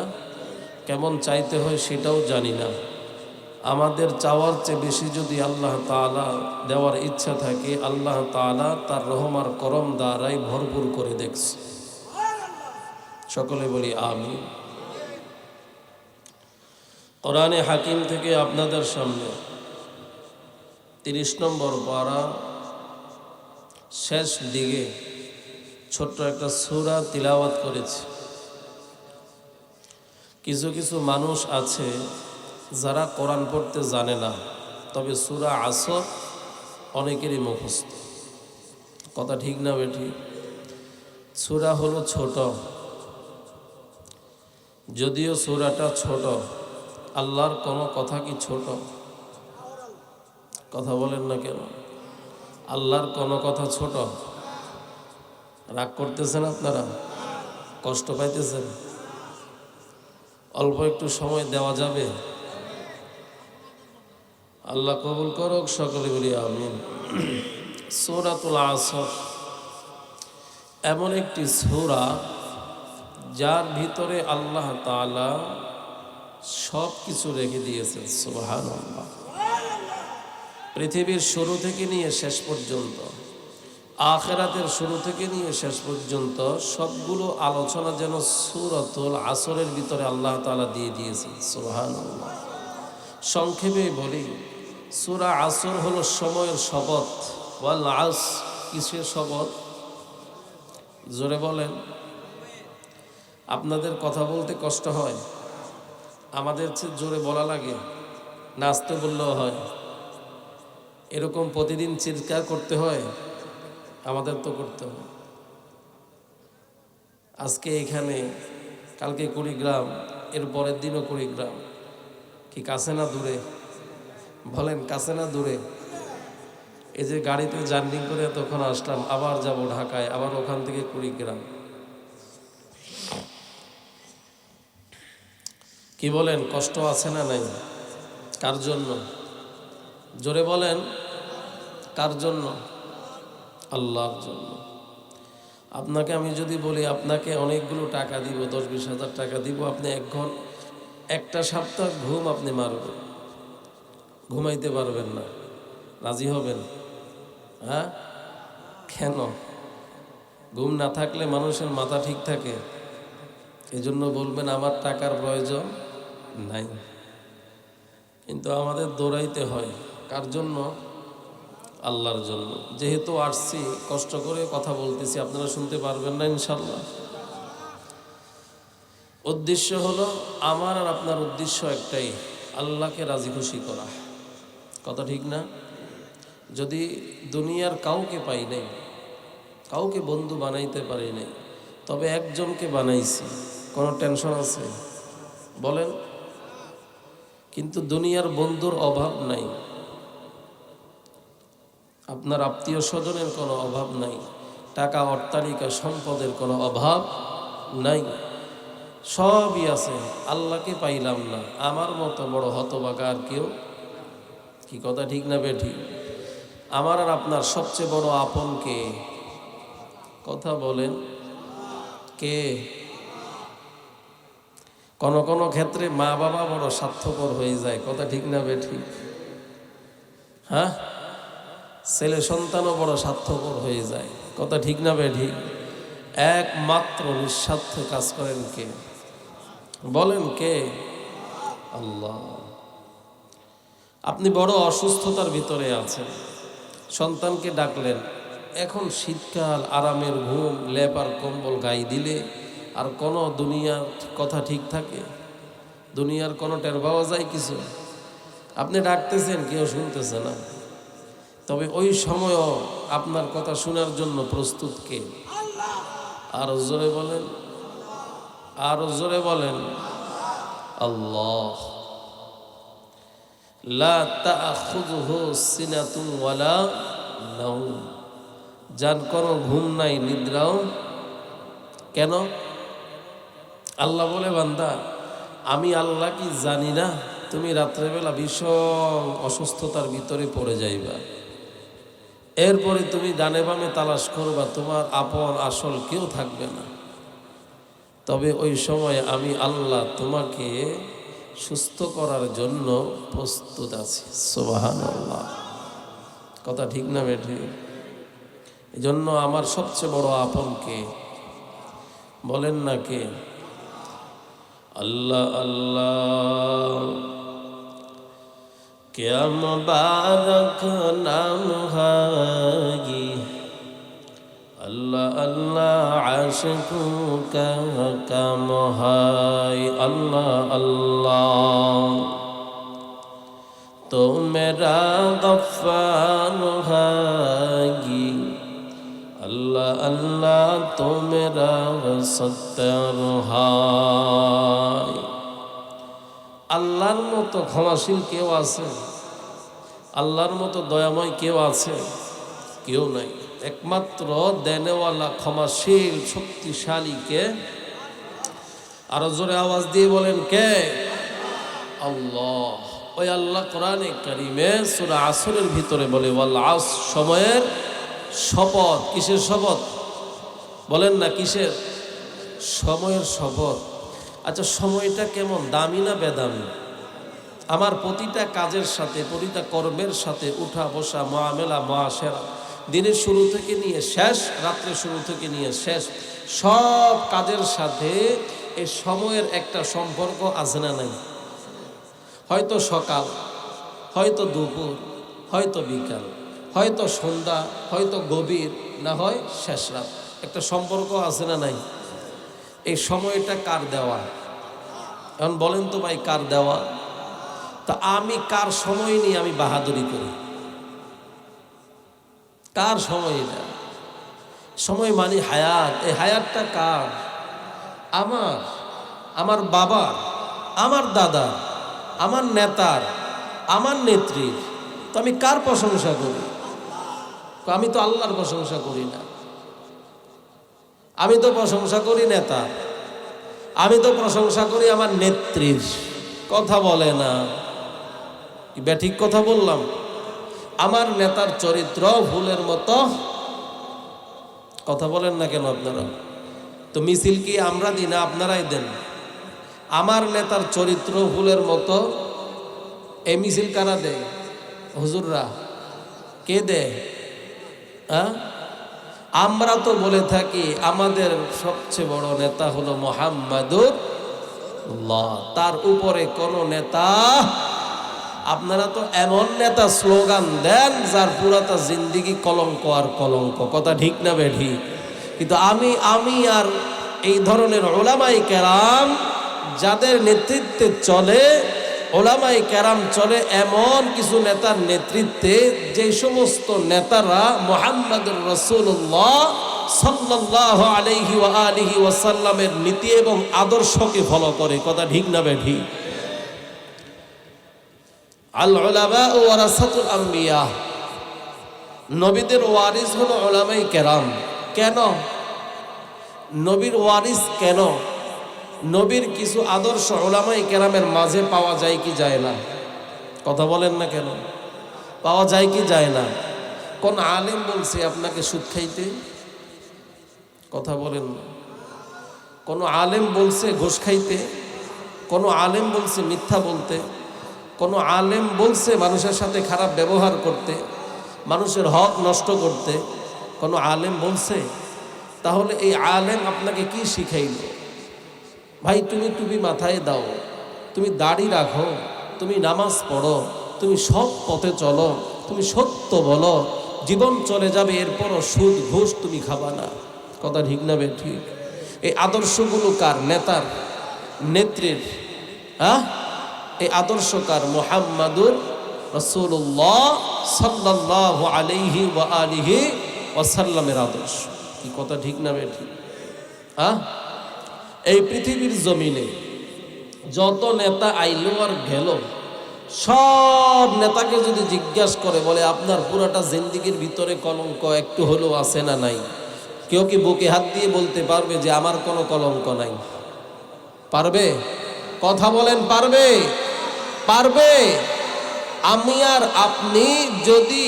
কেমন চাইতে হয় সেটাও জানি না আমাদের চাওয়ার চেয়ে বেশি যদি আল্লাহ তাআলা দেওয়ার ইচ্ছা থাকে আল্লাহ তাআলা তার রহমার করম দ্বারাই ভরপুর করে দেখছে সকলে বলি আমিন কোরআনে হাকিম থেকে আপনাদের সামনে 30 নম্বর পারা শেষ দিকে ছোট্ট একটা সূরা তিলাওয়াত করেছি কিছু কিছু মানুষ আছে যারা কোরআন পড়তে জানে না তবে সূরা আসর অনেকেরই মুখস্থ কথা ঠিক না বেঠিক সূরা হলো ছোট যদিও সূরাটা ছোট আল্লাহর কোনো কথা কি ছোট কথা বলেন না কেন আল্লাহর কোনো কথা ছোট রাগ করতেছেন আপনারা কষ্ট পাইতেছেন অল্প একটু সময় দেওয়া যাবে আল্লাহ কবুল করুক সকলে বলি আমিন সূরাতুল আসর এমন একটি সূরা যার ভিতরে আল্লাহ তাআলা সব কিছু রেখে দিয়েছেন সুবহানাল্লাহ পৃথিবীর শুরু থেকে নিয়ে শেষ পর্যন্ত আখিরাতের শুরু থেকে নিয়ে শেষ পর্যন্ত সবগুলো আলোচনা যেন সূরাতুল আসরের ভিতরে আল্লাহ তাআলা দিয়ে দিয়েছেন সুবহানাল্লাহ সংক্ষেপে বলি সূরা আসর হলো সময়ের শপথ ওয়াল আস কিসের শপথ জোরে বলেন আপনাদের কথা বলতে কষ্ট হয় আমাদের চেয়ে জোরে বলা লাগে নাচতে বললেও হয় এরকম প্রতিদিন চিৎকার করতে হয় আমাদের তো করতে হয় আজকে এখানে কালকে কুড়িগ্রাম এর পরের দিনও কুড়িগ্রাম কি কাছে না দূরে বলেন কাছে না দূরে এই যে গাড়িতে জার্নি করে তখন আসলাম আবার যাব ঢাকায় আবার ওখান থেকে কুড়িগ্রাম কি বলেন কষ্ট আছে না নাই কার জন্য জোরে বলেন কার জন্য আল্লাহর জন্য আপনাকে আমি যদি বলি আপনাকে অনেকগুলো টাকা দিব 10-20 হাজার টাকা দিব আপনি একটা সপ্তাহ ঘুম আপনি মারবেন ঘুমাইতে পারবেন না রাজি হবেন হ্যাঁ কেন ঘুম না থাকলে মানুষের মাথা ঠিক থাকে এজন্য বলবেন আমার টাকার প্রয়োজন নাই কিন্তু আমাদের দৌড়াইতে হয় কার জন্য আল্লাহর জন্য যেহেতু আসছি কষ্ট করে কথা বলতেছি আপনারা শুনতে পারবেন না ইনশাআল্লাহ উদ্দেশ্য হলো আমার আর আপনার উদ্দেশ্য একটাই আল্লাহকে রাজি খুশি করা কথা ঠিক না যদি দুনিয়ার কাউকে পাই নাই কাউকে বন্ধু বানাইতে পারি নাই তবে একজনকে বানাইছি কোনো টেনশন আছে বলেন কিন্তু দুনিয়ার বন্ধুর অভাব নাই আপনার আত্মীয় স্বজনের কোনো অভাব নাই টাকা অট্টালিকা সম্পদের কোনো অভাব নাই সবই আছে, আল্লাহকে পাইলাম না। আমার মতো বড় হতভাগা আর কেউ, কি কথা ঠিক না বেঠি? আমার আর আপনার সবচেয়ে বড় আপন কে? কথা বলেন, কে? কোন কোন ক্ষেত্রে মা বাবা বড় স্বার্থপর হয়ে যায়, কথা ঠিক না বেঠি? হ্যাঁ, ছেলে সন্তানও বড় স্বার্থপর হয়ে যায়, কথা ঠিক না বেঠি? একমাত্র নিঃস্বার্থ কাজ করেন কে? বলেন কে? আল্লাহ। আপনি বড় অসুস্থতার ভিতরে আছেন, সন্তানকে ডাকলেন, এখন শীতকাল, আরামের ঘুম, লেপ আর কম্বল গায়ে দিলে আর কোনো দুনিয়ার কথা ঠিক থাকে? দুনিয়ার কোনো টের পাওয়া যায় কিছু? আপনি ডাকতেছেন, কেউ শুনতেছে না। তবে ওই সময়ও আপনার কথা শোনার জন্য প্রস্তুত কে? আরো জোরে বলেন, আরো জোরে বলেন, আল্লাহ। লা তাখুযুহু সিনাতুন ওয়ালা নাওম, যার কোনো ঘুম নাই, নিদ্রাও। কেন? আল্লাহ বলে, বান্দা আমি আল্লাহ কি জানি না তুমি রাত্রেবেলা ভীষণ অসুস্থতার ভিতরে পড়ে যাইবা, এরপরে তুমি ডানে বামে তালাশ করবা, তোমার আপন আসল কেউ থাকবে না। তবে ওই সময় আমি আল্লাহ তোমাকে সুস্থ করার জন্য প্রস্তুত আছি। সুবহানাল্লাহ, কথা ঠিক না বেঠি? এই জন্য আমার সবচেয়ে বড় আপন কে? বলেন না কে? আল্লাহ। আল্লাহ क्या मुबारक नाम है अल्लाह, अल्लाह आशिकों का काम है अल्लाह। अल्लाह तो मेरा गफ्फार है अल्लाह, अल्लाह तो मेरा सत्तार है। আল্লাহর মতো ক্ষমাশীল কেউ আছে? আল্লাহর মতো দয়াময় কেউ আছে? কেউ নাই। একমাত্র দেনেওয়ালা, ক্ষমাশীল, শক্তিশালী কে? আরো জোরে আওয়াজ দিয়ে বলেন কে? আল্লাহ। ওই আল্লাহ কোরআনে কারিমে সূরা আসরের ভিতরে বলে, ওয়াল আস, সময়ের শপথ। কিসের শপথ? বলেন না কিসের? সময়ের শপথ। আচ্ছা, সময়টা কেমন, দামি না বেদামি? আমার প্রতিটা কাজের সাথে, প্রতিটা কর্মের সাথে, উঠা বসা, মুআমেলা, মুআশারা, দিনের শুরু থেকে নিয়ে শেষ, রাত্রের শুরু থেকে নিয়ে শেষ, সব কাজের সাথে এই সময়ের একটা সম্পর্ক আছে না নাই? হয়তো সকাল, হয়তো দুপুর, হয়তো বিকাল, হয়তো সন্ধ্যা, হয়তো গভীর, না হয় শেষ রাত, একটা সম্পর্ক আছে না নাই? এই সময়টা কার দেওয়া? এখন বলেন তো ভাই, কার দেওয়া? তা আমি কার সময় নিয়ে আমি বাহাদুরি করি? কার সময় এটা? সময় মানে হায়াত। এই হায়াতটা কার? আমার, আমার বাবার, আমার দাদা, আমার নেতার, আমার নেত্রীর। তো আমি কার প্রশংসা করি? আমি তো আল্লাহর প্রশংসা করি না। আমি তো প্রশংসা করি নেতা, আমি তো প্রশংসা করি আমার নেত্রীর। কথা বলে না, কি ব্যাঠিক কথা বললাম? আমার নেতার চরিত্র ফুলের মতো। কথা বলেন না কেন আপনারা? তো মিছিল কি আমরা দিই না আপনারাই দেন? আমার নেতার চরিত্র ফুলের মতো, এই মিছিল কারা দেয়? হুজুররা। কে দেয়? হ্যাঁ, আমরা তো বলে থাকি আমাদের সবচেয়ে বড় নেতা হলো মুহাম্মাদুর রাসূলুল্লাহ, তার উপরে কোন নেতা। আপনারা তো এমন নেতা স্লোগান দেন যার পুরাটা জিন্দেগি কলঙ্ক আর কলঙ্ক। কথা ঠিক না বেঠি? কিন্তু আমি আর এই ধরনের উলামায়ে কেরাম যাদের নেতৃত্বে চলে, উলামায়ে কেরাম চলে এমন কিছু নেতার নেতৃত্বে, যে সমস্ত নেতারা মুহাম্মাদুর রাসূলুল্লাহ সাল্লাল্লাহু আলাইহি ওয়া আলিহি ওয়াসাল্লামের নীতি এবং আদর্শকে ফলো করে। কথা ঠিক না বেঠি? আল উলামা ওয়ারাসাতুল আম্বিয়া, নবীদের ওয়ারিস হলো উলামায়ে কেরাম। কেন নবীর ওয়ারিস? কেন? নবীর কিছু আদর্শ উলামায়ে কেরামের মাঝে পাওয়া যায় কি যায় না? কথা বলেন না কেন? পাওয়া যায় কি যায় না? কোন আলেম বলছে আপনাকে সুদ খাইতে? কথা বলেন না। কোন আলেম বলছে ঘুষ খাইতে? কোন আলেম বলছে মিথ্যা বলতে? কোন আলেম বলছে মানুষের সাথে খারাপ ব্যবহার করতে, মানুষের হক নষ্ট করতে? কোন আলেম বলছে? তাহলে এই আলেম আপনাকে কি শিখাইল? ভাই তুমি টুপি মাথায় দাও, তুমি দাড়ি রাখো, তুমি নামাজ পড়ো, তুমি সৎ পথে চলো, তুমি সত্য বলো, জীবন চলে যাবে, এরপরও সুদ ঘুষ তুমি খাবা না। কথা ঠিক না বে ঠিক? এই আদর্শগুলো কার? নেতার, নেত্রীর। এই আদর্শ কার? মুহাম্মাদুর রাসূলুল্লাহ সাল্লাল্লাহু আলাইহি ওয়া আলিহি ওয়াসাল্লামের আদর্শ। কি কথা ঠিক না বে ঠিক? এই পৃথিবীর জমিনে যত নেতা আইলো আর গেল, সব নেতাকে যদি জিজ্ঞাসা করে বলে আপনার পুরাটা জিন্দেগির ভিতরে কলঙ্ক একটু হলেও আছে না নাই, কেউ কি বুকে হাত দিয়ে বলতে পারবে যে আমার কোনো কলঙ্ক নাই? পারবে? কথা বলেন, পারবে? পারবে? আমি আর আপনি যদি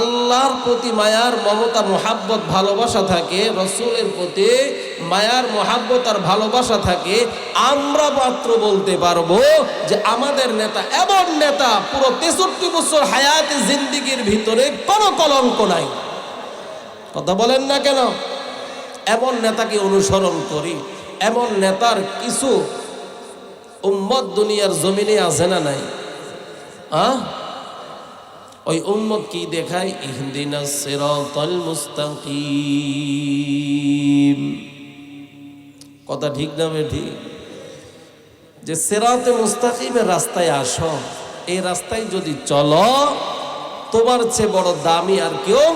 আল্লাহর প্রতি মায়ার মমতা মোহাব্বত ভালোবাসা থাকে, রসুলের প্রতি মায়ার মোহাব্বত আর ভালোবাসা থাকে, আমরা মাত্র বলতে পারবো যে আমাদের নেতা এমন নেতা, পুরো 63 বছর হায়াতে জিন্দেগির ভিতরে কোনো কলঙ্ক নাই। কথা বলেন না কেন? এমন নেতাকে অনুসরণ করি। এমন নেতার কিছু উম্মত দুনিয়ার জমিনে আছে না নাই? ওই উম্মত কি দেখায়? ইহদিনাস সিরাতাল মুস্তাকিম। কথা ঠিক না ঠিক? যে সিরাতে মুস্তাকিমের রাস্তায় আসো, এই রাস্তায় যদি চলো, তোমার চেয়ে বড় দামি আর কেউ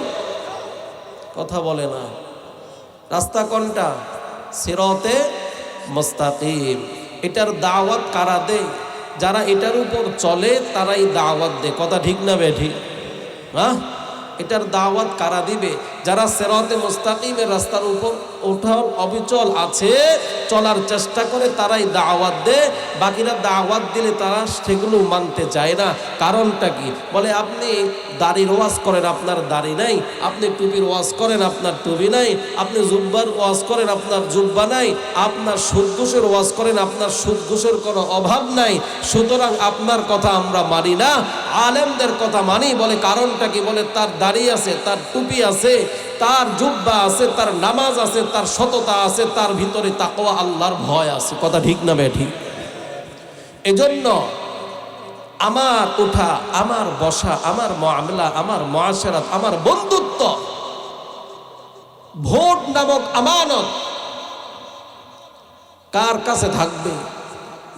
কথা বলে না। রাস্তা কোনটা? সিরাতে মুস্তাকিম। এটার দাওয়াত কারা দেয়? যারা এটার উপর চলে তারাই দাওয়াত দেয়। কথা ঠিক না বেঠি? এটার দাওয়াত কারা দিবে? যারা সিরাতে মুস্তাকিমের রাস্তার উপর ওঠাও অবিচল আছে, চলার চেষ্টা করে, তারাই দাওয়াত দেয়। বাকিরা দাওয়াত দিলে তারা সেগুলো মানতে চায় না। কারণটা কি? বলে আপনি দাড়ির ওয়াজ করেন, আপনার দাড়ি নাই। আপনি টুপির ওয়াজ করেন, আপনার টুপি নাই। আপনি জুব্বার ওয়াজ করেন, আপনার জুব্বা নাই। আপনার সুদ ঘুষের ওয়াজ করেন, আপনার সুদ ঘুষের কোনো অভাব নাই। সুতরাং আপনার কথা আমরা মানি না, আলেমদের কথা মানি। বলে কারণটা কি? বলে তার দাড়ি আছে, তার টুপি আছে, তার জুব্বা আছে, তার নামাজ আছে, তার সততা আছে, তার ভিতরে তাকওয়া আল্লাহর ভয় আছে। কথা ঠিক না বেঠিক? এজন্য আমার ওঠা, আমার বসা, আমার মুআমালা, আমার মুআশারাত, আমার বন্ধুত্ব, ভোট নামক আমানত কার কাছে থাকবে?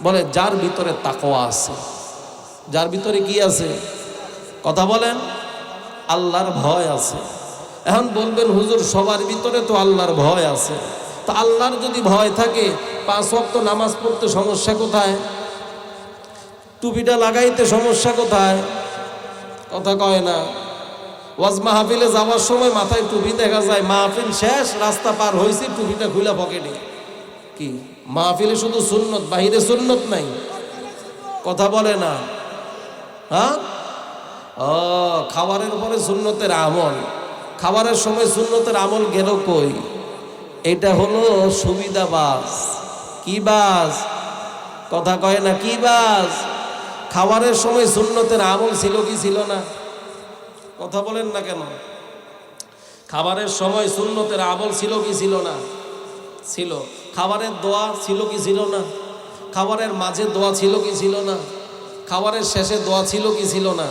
বলে যার ভিতরে তাকওয়া আছে। যার ভিতরে কি আছে? কথা বলেন, আল্লাহর ভয় আছে। এখন বলবেন হুজুর সবার ভিতরে তো আল্লাহর ভয় আছে। তা আল্লাহর যদি ভয় থাকে, 5 ওয়াক্ত নামাজ পড়তে সমস্যা কোথায়? টুপিটা লাগাইতে সমস্যা কোথায়? কথা কয় না। ওয়াজ মাহফিলে যাওয়ার সময় মাথায় টুপি দেখা যায়, মাহফিল শেষ, রাস্তা পার হয়েছে, টুপিটা খুলে পকেটে। কি মাহফিলে শুধু সুন্নত, বাহিরে সুন্নত নাই? কথা বলে না। খাবারের পরে সুন্নতের আমল, খাবারের সময় সুন্নতের আমল গেল কই? এটা হলো সুবিধাবাজ। কি বাজ? কথা কয় না, কি বাজ? খাবারের সময় সুন্নতের আমল ছিল কি ছিল না? কথা বলেন না কেন? খাবারের সময় সুন্নতের আমল ছিল কি ছিল না? ছিল। খাবারের দোয়া ছিল কি ছিল না? খাবারের মাঝে দোয়া ছিল কি ছিল না? খাবারের শেষে দোয়া ছিল কি ছিল না?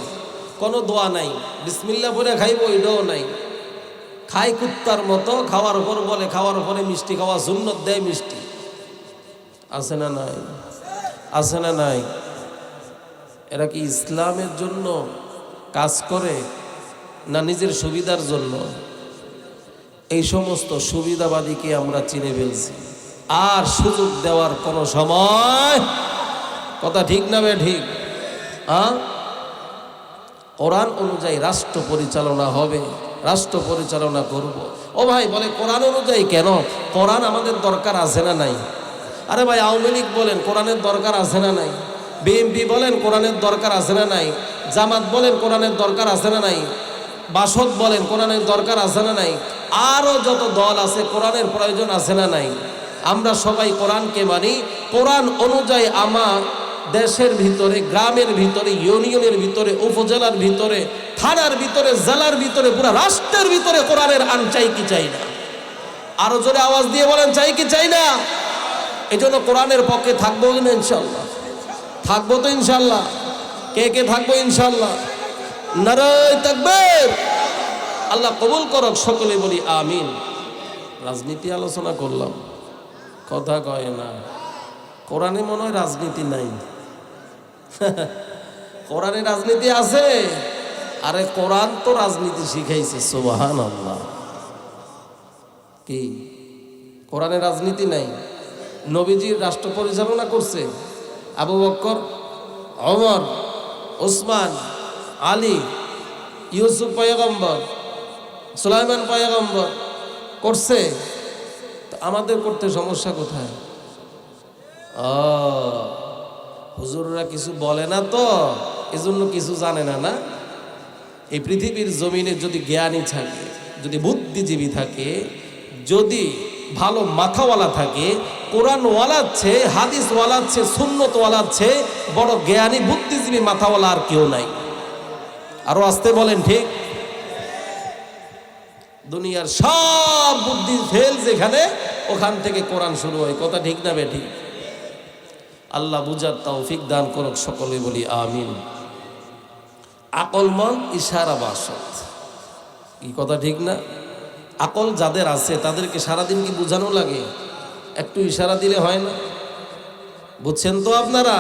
কোনো দোয়া নাই। বিসমিল্লাহ পড়ে খাইব, এটাও নাই। খাই কুত্তার মতো, খাওয়ার উপর বলে খাওয়ার উপরে মিষ্টি খাওয়া সুন্নত, দেয় মিষ্টি। আছে না নাই? আছে না নাই? এরা কি ইসলামের জন্য কাজ করে না নিজের সুবিধার জন্য? এই সমস্ত সুবিধাবাদীকে আমরা চিনে ফেলছি, আর সুযোগ দেওয়ার কোনো সময়। কথা ঠিক না বে ঠিক? কোরআন অনুযায়ী রাষ্ট্র পরিচালনা হবে, রাষ্ট্র পরিচালনা করব। ও ভাই বলে কোরআন অনুযায়ী কেন? কোরআন আমাদের দরকার আছে না নাই? আরে ভাই, আওয়ামী লীগ বলেন কোরআনের দরকার আছে না নাই? বিএনপি বলেন কোরআনের দরকার আছে না নাই? জামাত বলেন কোরআনের দরকার আছে না নাই? বাসদ বলেন কোরআনের দরকার আছে না নাই? আরও যত দল আছে কোরআনের প্রয়োজন আছে না নাই? আমরা সবাই কোরআনকে মানি। কোরআন অনুযায়ী আমার দেশের ভিতরে, গ্রামের ভিতরে, ইউনিয়নের ভিতরে, উপজেলার ভিতরে, থানার ভিতরে, জেলার ভিতরে, পুরো রাষ্ট্রের ভিতরে কোরআনের আইন চাই কি চাই না? আরো জোরে আওয়াজ দিয়ে বলেন, চাই কি চাই না? এই জন্য কোরআনের পক্ষে থাকবো না ইনশাল্লাহ? থাকবো তো ইনশাল্লাহ? কে কে থাকবো ইনশাল্লাহ? নারায়ে তাকবীর। আল্লাহ কবুল করক, সকলে বলি আমিন। রাজনীতি আলোচনা করলাম, কথা কয় না। কোরআনে মনে হয় রাজনীতি নাই। কোরআনে রাজনীতি আছে? আরে কোরআন তো রাজনীতি শিখাইছে, সুবহানাল্লাহ। কি কোরআনে রাজনীতি নাই? নবীজির রাষ্ট্র পরিচালনা করছে আবু বকর, ওমর, ওসমান, আলী, ইউসুফ পয়গম্বর, সুলাইমান পয়গম্বর করছে। আমাদের করতে সমস্যা কোথায়? হুজুররা কিছু বলে না তো, এজন্য কিছু জানে না। না, এই পৃথিবীর জমিনে যদি জ্ঞানী থাকে, যদি বুদ্ধিজীবী থাকে, যদি ভালো মাথাওয়ালা থাকে, কোরআনওয়ালার চেয়ে, হাদিসওয়ালার চেয়ে, সুন্নতওয়ালার চেয়ে বড় জ্ঞানী বুদ্ধিজীবী মাথাওয়ালা আর কেউ নাই। আরো আসতে বলেন ঠিক? দুনিয়ার সব বুদ্ধি ফেল যেখানে, ওখান থেকে কোরআন শুরু হয়। কথা ঠিক না বেঠিক? আল্লাহ বুঝার তৌফিক দান করুক, সকলে বলি আমিন। আকল মন ইশারা বাসত, কি কথা ঠিক না? আকল যাদের আছে তাদেরকে সারাদিন কি বুঝানো লাগে? একটু ইশারা দিলে হয় না? বুঝছেন তো আপনারা?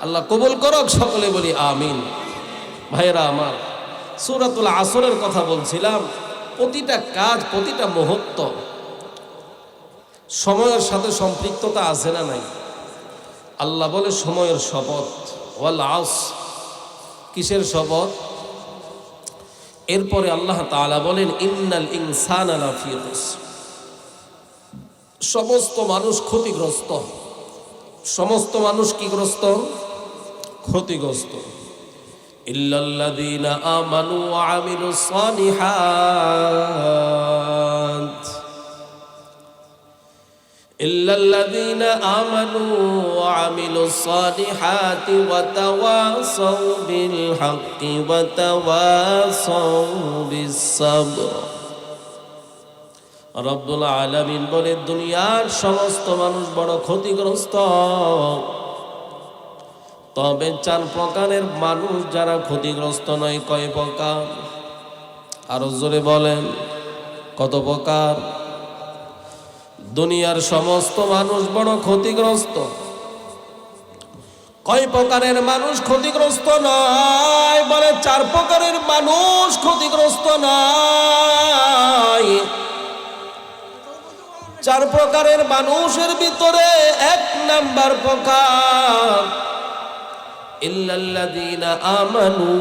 আল্লাহ কবুল করুক, সকলে বলি আমিন। ভাইরা আমার, সূরাতুল আসরের কথা বলছিলাম। প্রতিটা কাজ, প্রতিটা মুহূর্ত সময়ের সাথে সম্পৃক্ততা আছে না নাই? আল্লাহ বলে সময়ের শপথ, ওয়াল আসর। কিসের শপথ? এরপরে আল্লাহ তাআলা বলেন ইন্নাল ইনসানা লাফি খুসর। সমস্ত মানুষ ক্ষতিগ্রস্ত। সমস্ত মানুষ কি গ্রস্ত? ক্ষতিগ্রস্ত। ইল্লাল্লাযীনা আমানু ওয়া আমিলুস সালিহাত, ইল্লাল্লাযীনা আমানু ওয়া আমিলুস সালিহাতি ওয়া তাওয়াসাউ বিল হাক্কি ওয়া তাওয়াসাউ বিস সাবর। রব্বুল আলামিন বলে দুনিয়ার সমস্ত মানুষ বড় ক্ষতিগ্রস্ত। তবে 4 প্রকারের মানুষ যারা ক্ষতিগ্রস্ত নয়। কয় প্রকার? আরো জোরে বলেন, কত প্রকার? দুনিয়ার সমস্ত মানুষ বড় ক্ষতিগ্রস্ত। কয় প্রকারের মানুষ ক্ষতিগ্রস্ত নয়? বলে 4 প্রকারের মানুষ ক্ষতিগ্রস্ত নয়। 4 প্রকারের মানুষের ভিতরে 1 নাম্বার প্রকার ইল্লাল্লাযীনা আমানু,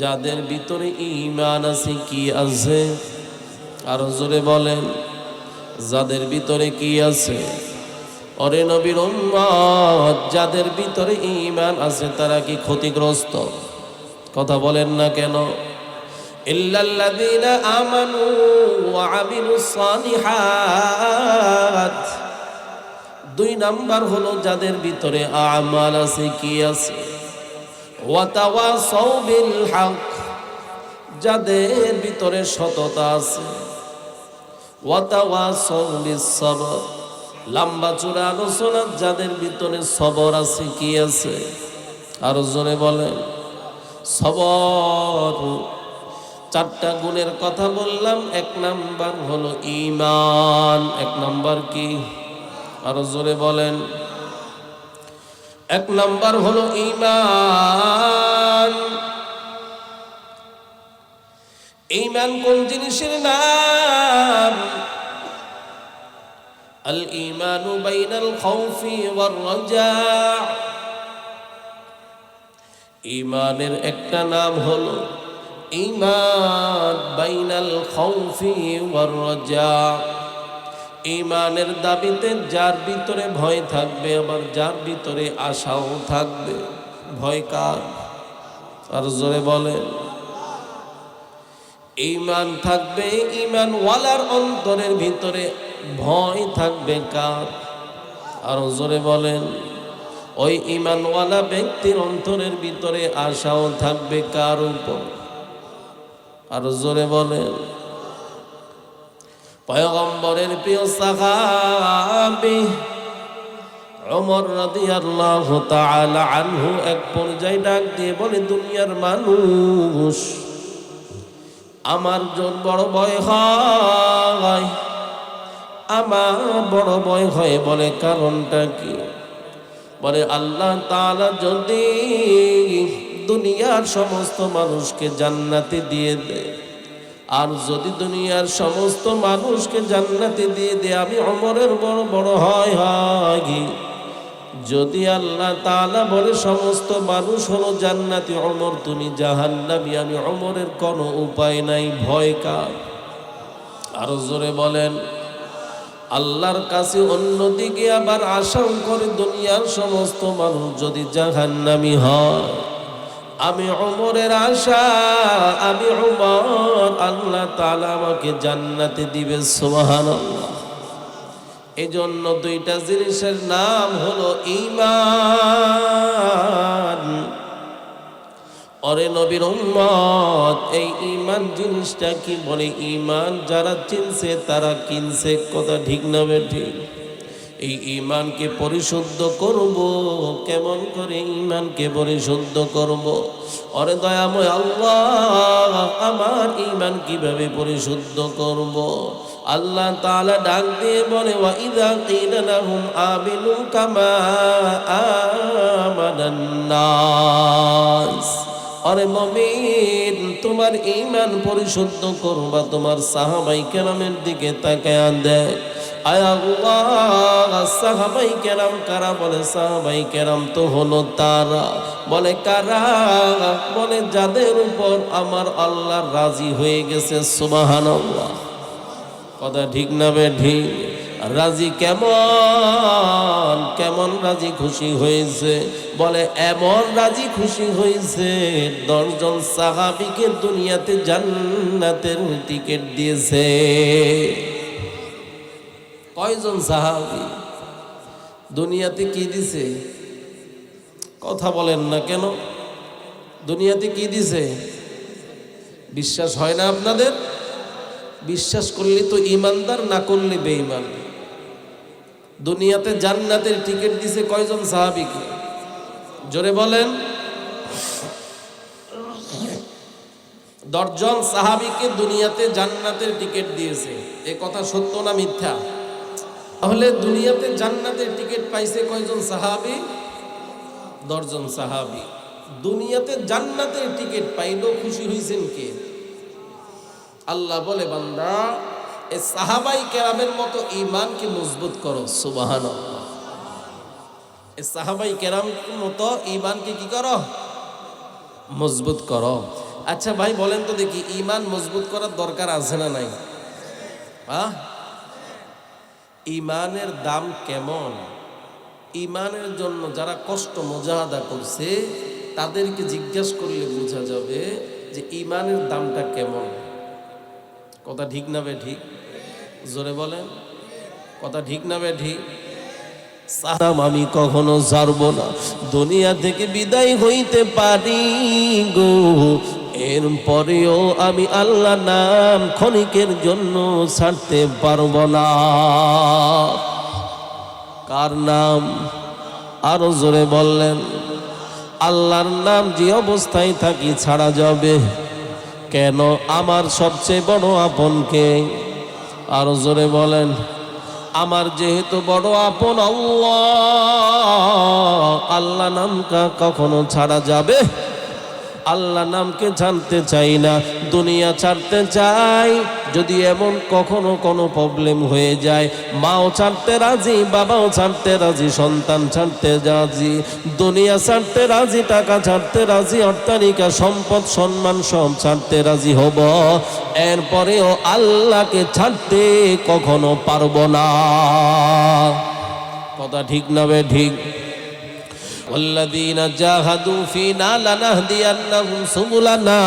যাদের ভিতরে ঈমান আছে। কি আছে? আরো জোরে বলেন, যাদের ভিতরে কি আছে? ওরে নবীর উম্মত, যাদের ভিতরে ঈমান আছে তারা কি ক্ষতিগ্রস্ত? কথা বলেন না কেন? ইল্লাল্লাযীনা আমানু ওয়া আমিলুস সালিহাত। 2 নাম্বার হলো যাদের ভিতরে আমাল আছে। কি আছে? ওয়া তাওয়াসাউ বিল হক, যাদের ভিতরে সততা আছে। ওয়া তাওয়াসাউ বিস সাবর, লম্বা চূড়া আলোচনা, যাদের ভিতরে সবর আছে। কি আছে? আরো জোরে বলেন, সবর। 4টা গুণের কথা বললাম। 1 নাম্বার হলো ঈমান। 1 নাম্বার কি? আরো জোরে বলেন, 1 নাম্বার হলো ঈমান। ঈমান কোন জিনিসের নাম? আল ঈমানু বাইনাল খাউফি ওয়ার রাজা। ঈমানের একটা নাম হলো ঈমান বাইনাল খাউফি ওয়ার রাজা। ঈমানের দাবিতে যার ভিতরে ভয় থাকবে, আবার যার ভিতরে আশাও থাকবে। ভয় কার? আর জোরে বলেন। ঈমান থাকবে, ঈমানওয়ালার অন্তরের ভিতরে ভয় থাকবে কার? আর জোরে বলেন। ওই ঈমানওয়ালা ব্যক্তির অন্তরের ভিতরে আশাও থাকবে কার উপর? আর জোরে বলেন। পয়গম্বরের প্রিয় সাহাবী ওমর রাদিয়াল্লাহু তাআলা আনহু এক পর্যায়ে ডাক দিয়ে বলে, দুনিয়ার মানুষ, আমার বড় ভয় হয়, আমার বড় ভয় হয়। বলে কারণটা কি? বলে আল্লাহ তাআলা যদি দুনিয়ার সমস্ত মানুষকে জান্নাতে দিয়ে দেয়, আর যদি দুনিয়ার সমস্ত মানুষকে জান্নাতে দিয়ে দেয়, আমি ওমরের বড় হয় যদি আল্লাহ তাআলা বলে সমস্ত মানুষ হলো জান্নাতি, ওমর তুমি জাহান্নামী, আমি ওমরের কোনো উপায় নাই। ভয় কার? আরো জোরে বলেন। আল্লাহর কাছে অন্যদিকে আবার আশাও করে, দুনিয়ার সমস্ত মানুষ যদি জাহান্নামী হয়, আমি ওমরের আশা, আমি ওমর, আল্লাহ তাআলা আমাকে জান্নাতে দিবে। সুবহানাল্লাহ। এজন্য দুইটা জিনিসের নাম হলো ঈমান। ওরে নবীর উম্মত, এই ঈমান জিনিসটা কি? বলে ঈমান যারা চিনছে তারা কিনছে। কথা ঠিক না বেঠিক? এই ঈমানকে পরিশুদ্ধ করব কেমন করে? ঈমানকে পরিশুদ্ধ করব, ওরে দয়াময় আল্লাহ, আমার ঈমান কিভাবে পরিশুদ্ধ করব? আল্লাহ তাআলা ডাক দিয়ে বলে, ওয়া ইযা কিলা লাহুম আমিনু কামা আমানান নাস। আরে মুমিন, তোমার ঈমান পরিশুদ্ধ করবা, তোমার সাহাবায়ে কেরামের দিকে তাকায়া দেখ। আয় আল্লাহ, সাহাবায়ে কেরাম কারা? বলে সাহাবায়ে কেরাম তো হলো তারা। বলে কারা? বলে যাদের উপর আমার আল্লাহ রাজি হয়ে গেছে। সুবহানাল্লাহ। কথা ঠিক না বেঠিক? রাজি কেমন কেমন রাজি খুশি হয়েছে? বলে এমন রাজি খুশি হয়েছে, 10 জন সাহাবীকে দুনিয়াতে জান্নাতের টিকিট দিয়েছে। কয়জন সাহাবী? দুনিয়াতে কি দিছে? কথা বলেন না কেন? দুনিয়াতে কি দিছে? বিশ্বাস হয় না আপনাদের? বিশ্বাস করলে তো ঈমানদার, না করলে বেঈমান। দুনিয়াতে জান্নাতের টিকিট দিছে কয়জন সাহাবীকে? জোরে বলেন। 10 জন সাহাবীকে দুনিয়াতে জান্নাতের টিকিট দিয়েছে। এ কথা সত্য না মিথ্যা? তাহলে দুনিয়াতে জান্নাতের টিকিট পাইছে কয়জন সাহাবী? 10 জন সাহাবী। দুনিয়াতে জান্নাতের টিকিট পাইলো, খুশি হইছেন কে? আল্লাহ বলে, বান্দা, এই সাহাবায়ে কেরামের মতো ঈমানকে মজবুত করো। সুবহানাল্লাহ। এই সাহাবায়ে কেরামের মতো ঈমানকে কি করো? মজবুত করো। আচ্ছা ভাই বলেন তো দেখি, ঈমান মজবুত করার দরকার আছে না নাই? ঈমানের দাম কেমন? ঈমানের জন্য যারা কষ্ট মুজাহাদা করছে তাদেরকে জিজ্ঞাসা করলে বোঝা যাবে যে ঈমানের দামটা কেমন। কথা ঠিক না বেঠিক? জোরে বলেন। কথা ঠিক না বেঠিক? সালাম আমি কখনো ছাড়ব না, দুনিয়া থেকে বিদায় হইতে পারি গো, এরপরেও আমি আল্লাহ নাম ক্ষণিকের জন্য ছাড়তে পারব না। কার নাম? আরো জোরে বললেন। আল্লাহর নাম যে অবস্থায় থাকি ছাড়া যাবে কেন? আমার সবচেয়ে বড় আপনকে। আরো জোরে বলেন। আমার যেহেতু বড় আপন আল্লাহ, আল্লাহ নামটা কখনো ছাড়া যাবে আল্লাহ নামকে জানতে চাই না, দুনিয়া ছাড়তে চাই। যদি এমন কখনো কোনো প্রবলেম হয়ে যায়, মাও ছাড়তে রাজি, বাবাও ছাড়তে রাজি, সন্তান ছাড়তে রাজি, দুনিয়া ছাড়তে রাজি, টাকা ছাড়তে রাজি, অট্টালিকা সম্পদ সম্মান সব ছাড়তে রাজি হব, এরপরেও আল্লাহকে ছাড়তে কখনো পারবো না। কথা ঠিক না বে ঠিক? والذين جاهدوا فينا لنهدينهم سبلنا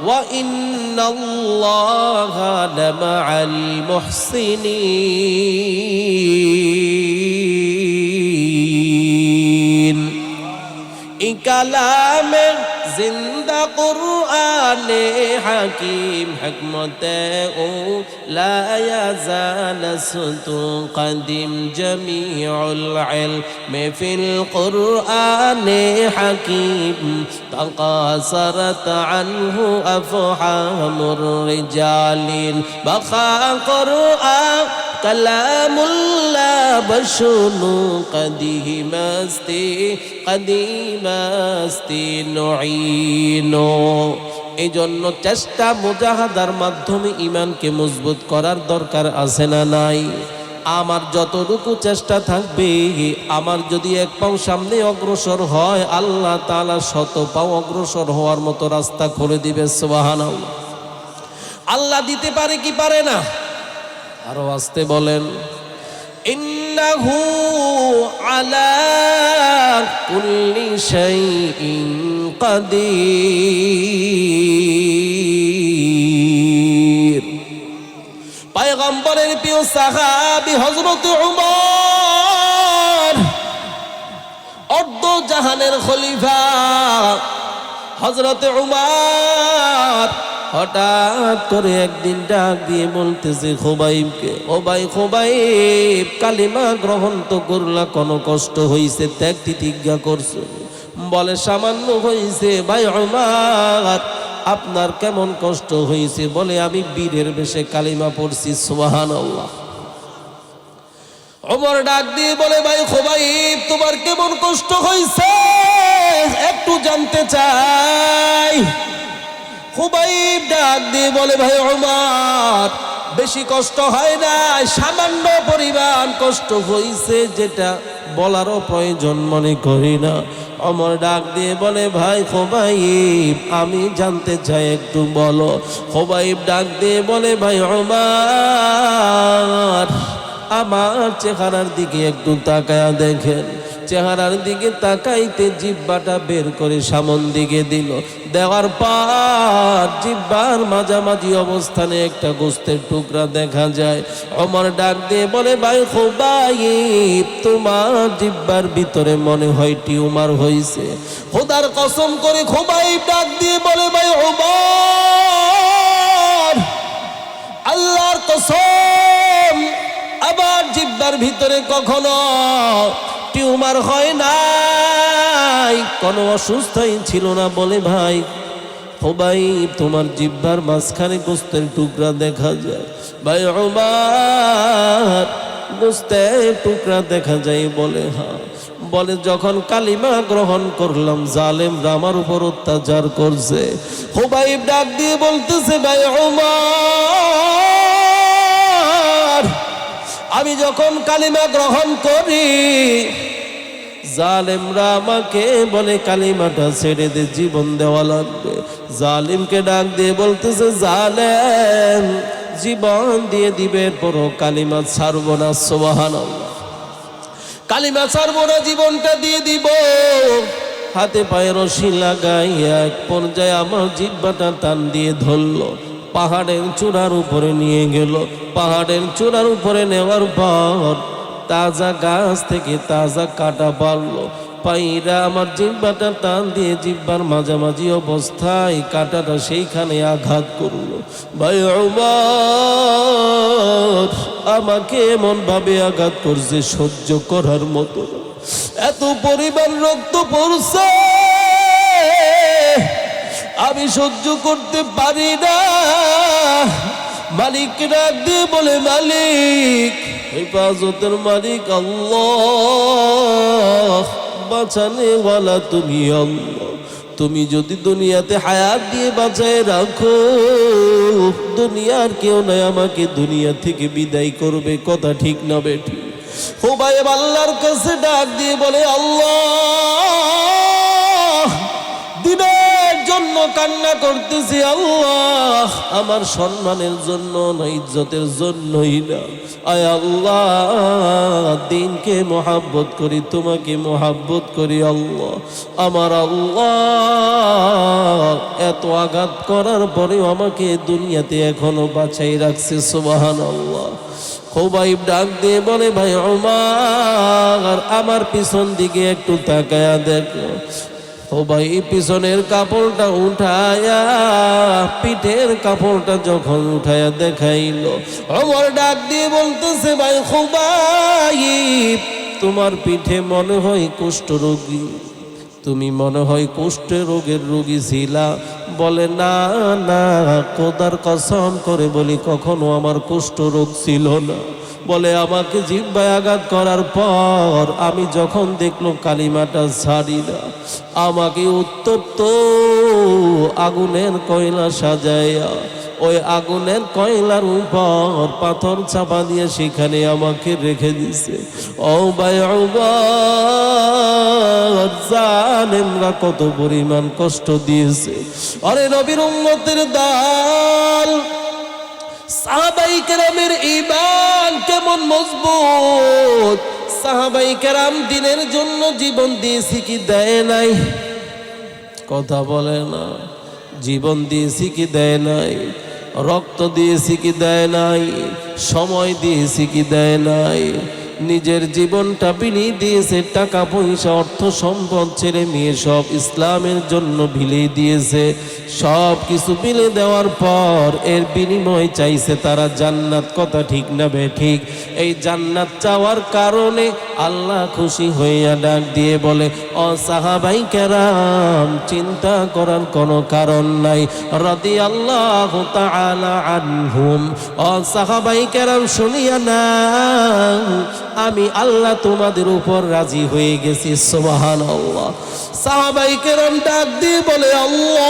وإن الله لمع المحسنين। এই কালামে জিন্দা কুরআনে হাকিম হিকমতে ও লা ইয়াজাল সুতুকাদিম জামিউল ইলমি ফিল কুরআনে হাকিম তাকাসারাত আনহু আফহামুর রিজালিন বাখা কুরআন কালামুল্লাহ বশুনু কদিমাস্তি নুঈনো। এই জন্য চেষ্টা মুজাহাদার মাধ্যমে ইমানকে মজবুত করার দরকার আছে না নাই? আমার যতটুকু চেষ্টা থাকবে, আমার যদি এক পাও সামনে অগ্রসর হয়, আল্লাহ তাআলা শত পাও অগ্রসর হওয়ার মতো রাস্তা খুলে দিবে। সুবহানাল্লাহ। আল্লাহ দিতে পারে কি পারে না? আরো আসতে বলেন, ইন্নাহু আলা কুল্লি শাইইন কাদির। পয়গম্বরের প্রিয় সাহাবী হযরত উমর, অর্ধ জাহানের খলিফা হযরত উমর হঠাৎ করে একদিন ডাক দিয়ে বলতেছে খুবাইবকে, ও ভাই খুবাইব, কালিমা গ্রহণ তো করলা, কোনো কষ্ট হইছে? ত্যাগ তিতিজ্ঞা করছো? বলে সামান্য হইছে। ভাই উমর, আপনার কেমন কষ্ট হইছে? বলে আমি বীরের বেশে কালিমা পড়ছি। সুবহানাল্লাহ। ওমর ডাক দিয়ে বলে, ভাই খুবাইব, তোমার কেমন কষ্ট হইছে একটু জানতে চাই। খুবাইব ডাক দিয়ে বলে, ভাই ওমর, বেশি কষ্ট হয় না, সামান্য পরিমাণ কষ্ট হইছে, যেটা বলারও প্রয়োজন মনে করি না। ওমর ডাক দিয়ে বলে, ভাই খুবাইব, আমি জানতে চাই, একটু বলো। খুবাইব ডাক দিয়ে বলে, ভাই ওমর, আমার চেহারার দিকে একটু তাকায়া দেখেন। চেহারার দিকে তাকাইতে জিহ্বাটা বের করে সামন দিকে দিল। দেওয়ার পর জিহ্বার মাঝামাঝি অবস্থানে একটা গোস্তের টুকরা দেখা যায়। ওমর ডাক দিয়ে বলে, ভাই খুবাইব, তোমার জিহ্বার ভিতরে মনে হয় টিউমার হইছে। খোদার কসম করে খুবাইব ডাক দিয়ে বলে, ভাই ওমর, আল্লাহর কসম, আবার জিহ্বার ভিতরে কখনো টিউমার হয় নাই, কোনো অসুস্থই ছিল না। বলে, ভাই খুবাইব, তোমার জিহ্বার মাঝখানে গোস্তের টুকরা দেখা যায়। ভাই ওমর, গোস্তের টুকরা দেখা যায়? বলে, হ্যাঁ। বলে, যখন কালিমা গ্রহণ করলাম, জালেমরা আমার উপর অত্যাচার করছে। খুবাইব ডাক দিয়ে বলতেছে, ভাই ওমর, আমি যখন কালিমা গ্রহণ করি, জালেমরা আমাকে বলে কালিমাটা ছেড়ে দে, জীবন দেওয়া লাগবে। জালিমকে ডাক দিয়ে বলতেছে, জালেম, জীবন দিয়ে দিবে, পরো কালিমা ছাড়বো না। সুবহানাল্লাহ। কালিমা ছাড়বো না, জীবনটা দিয়ে দিব। হাতে পায়ে রশি লাগাইয়া এক পর্যায়ে আমার জিহ্বাটা টান দিয়ে ধরলো, পাহাড়ের চূড়ার উপরে নিয়ে গেল। পাহাড়ের চূড়ার উপরে নেওয়ার পর তাজা গাছ থেকে তাজা কাটা পারলো। পায়রা আমার জিহ্বাটা টান দিয়ে জিহ্বার মাঝামাঝি অবস্থায় কাটাটা সেইখানে আঘাত করলো। ভাই ওমর, আমাকে এমন ভাবে আঘাত করছে সহ্য করার মতো না। এত পরিমাণ রক্ত পড়ছে, আমি সহ্য করতে পারি না। মালিক ডাক দিয়ে বলে, মালিক, হেফাজতের মালিক আল্লাহ, বাঁচানেওয়ালা তুমি আল্লাহ, তুমি যদি দুনিয়াতে হায়াত দিয়ে বাঁচায় রাখো, দুনিয়ার কেউ নাই আমাকে দুনিয়া থেকে বিদায় করবে। কথা ঠিক না বেঠিক? হুবাইব আল্লাহর কাছে ডাক দিয়ে বলে, আল্লাহ, দিনের জন্য কান্না করতেছি আল্লাহ, আমার সম্মানের জন্য না, ইজ্জতের জন্যই না। আয় আল্লাহ, দিনকে মোহাব্বত করি, তোমাকে মোহাব্বত করি আল্লাহ। আমার আল্লাহ এত আঘাত করার পরেও আমাকে দুনিয়াতে এখনো বাঁচাই রাখছে। সুবহানাল্লাহ। হুবাইব ডাক দিয়ে বলে, ভাই ওমর, আমার পিছন দিকে একটু তাকায়া দেখো। হুবাইব পিছনের কাপড়টা উঠায়া, পিঠের কাপড়টা যখন উঠায়া দেখাইল, ওমর ডাক দিয়ে বলতেছে, ভাই হুবাইব, তোমার পিঠে মনে হয় কুষ্ঠরোগী, তুমি মনে হয় কুষ্ঠ রোগের রোগী ছিলা। বলে, না না, খোদার কসম করে বলি কখনো আমার কুষ্ঠ রোগ ছিল না। বলে, আমাকে জিহ্বায় আঘাত করার পর আমি যখন দেখলাম কালিমাটা ছাড়ি না, আমাকে উত্তপ্ত আগুনের কয়লা সাজাইয়া ওই আগুনের কয়লার উপর পাথর চাপা দিয়ে সেখানে আমাকে রেখে দিছে। ও ভাই, জানেনরা কত পরিমাণ কষ্ট দিয়েছে। আরে নবীর উম্মতের দল, সাহাবায়ে কেরামের ঈমান কেমন মজবুত। সাহাবায়ে কেরাম দিনের জন্য জীবন দিয়েছে কি দেয় নাই? কথা বলে না। জীবন দিয়েছি কি দেয় নাই? রক্ত দিয়েছি কি দেয় নাই? সময় দিয়েছি কি দেয় নাই? নিজের জীবনটা বিলিয়ে দিয়েছে, টাকা পয়সা অর্থ সম্পদ ছেলে মেয়ে সব ইসলামের জন্য বিলিয়ে দিয়েছে। সব কিছু বিলে দেওয়ার পর এর বিনিময় চাইছে তারা জান্নাত। কথা ঠিক না বেঠিক? এই জান্নাত চাওয়ার কারণে আল্লাহ খুশি হইয়া ডাক দিয়ে বলে, ও সাহাবাই কেরাম, চিন্তা করার কোনো কারণ নাই। রাদিয়াল্লাহু তাআলা আনহুম, ও সাহাবাই কেরাম শুনিয়া না, আমি আল্লাহ তোমাদের উপর রাজি হয়ে গেছি। সুবহানাল্লাহ। সাহাবাই কেরাম ডাক দিয়ে বলে, আল্লাহ,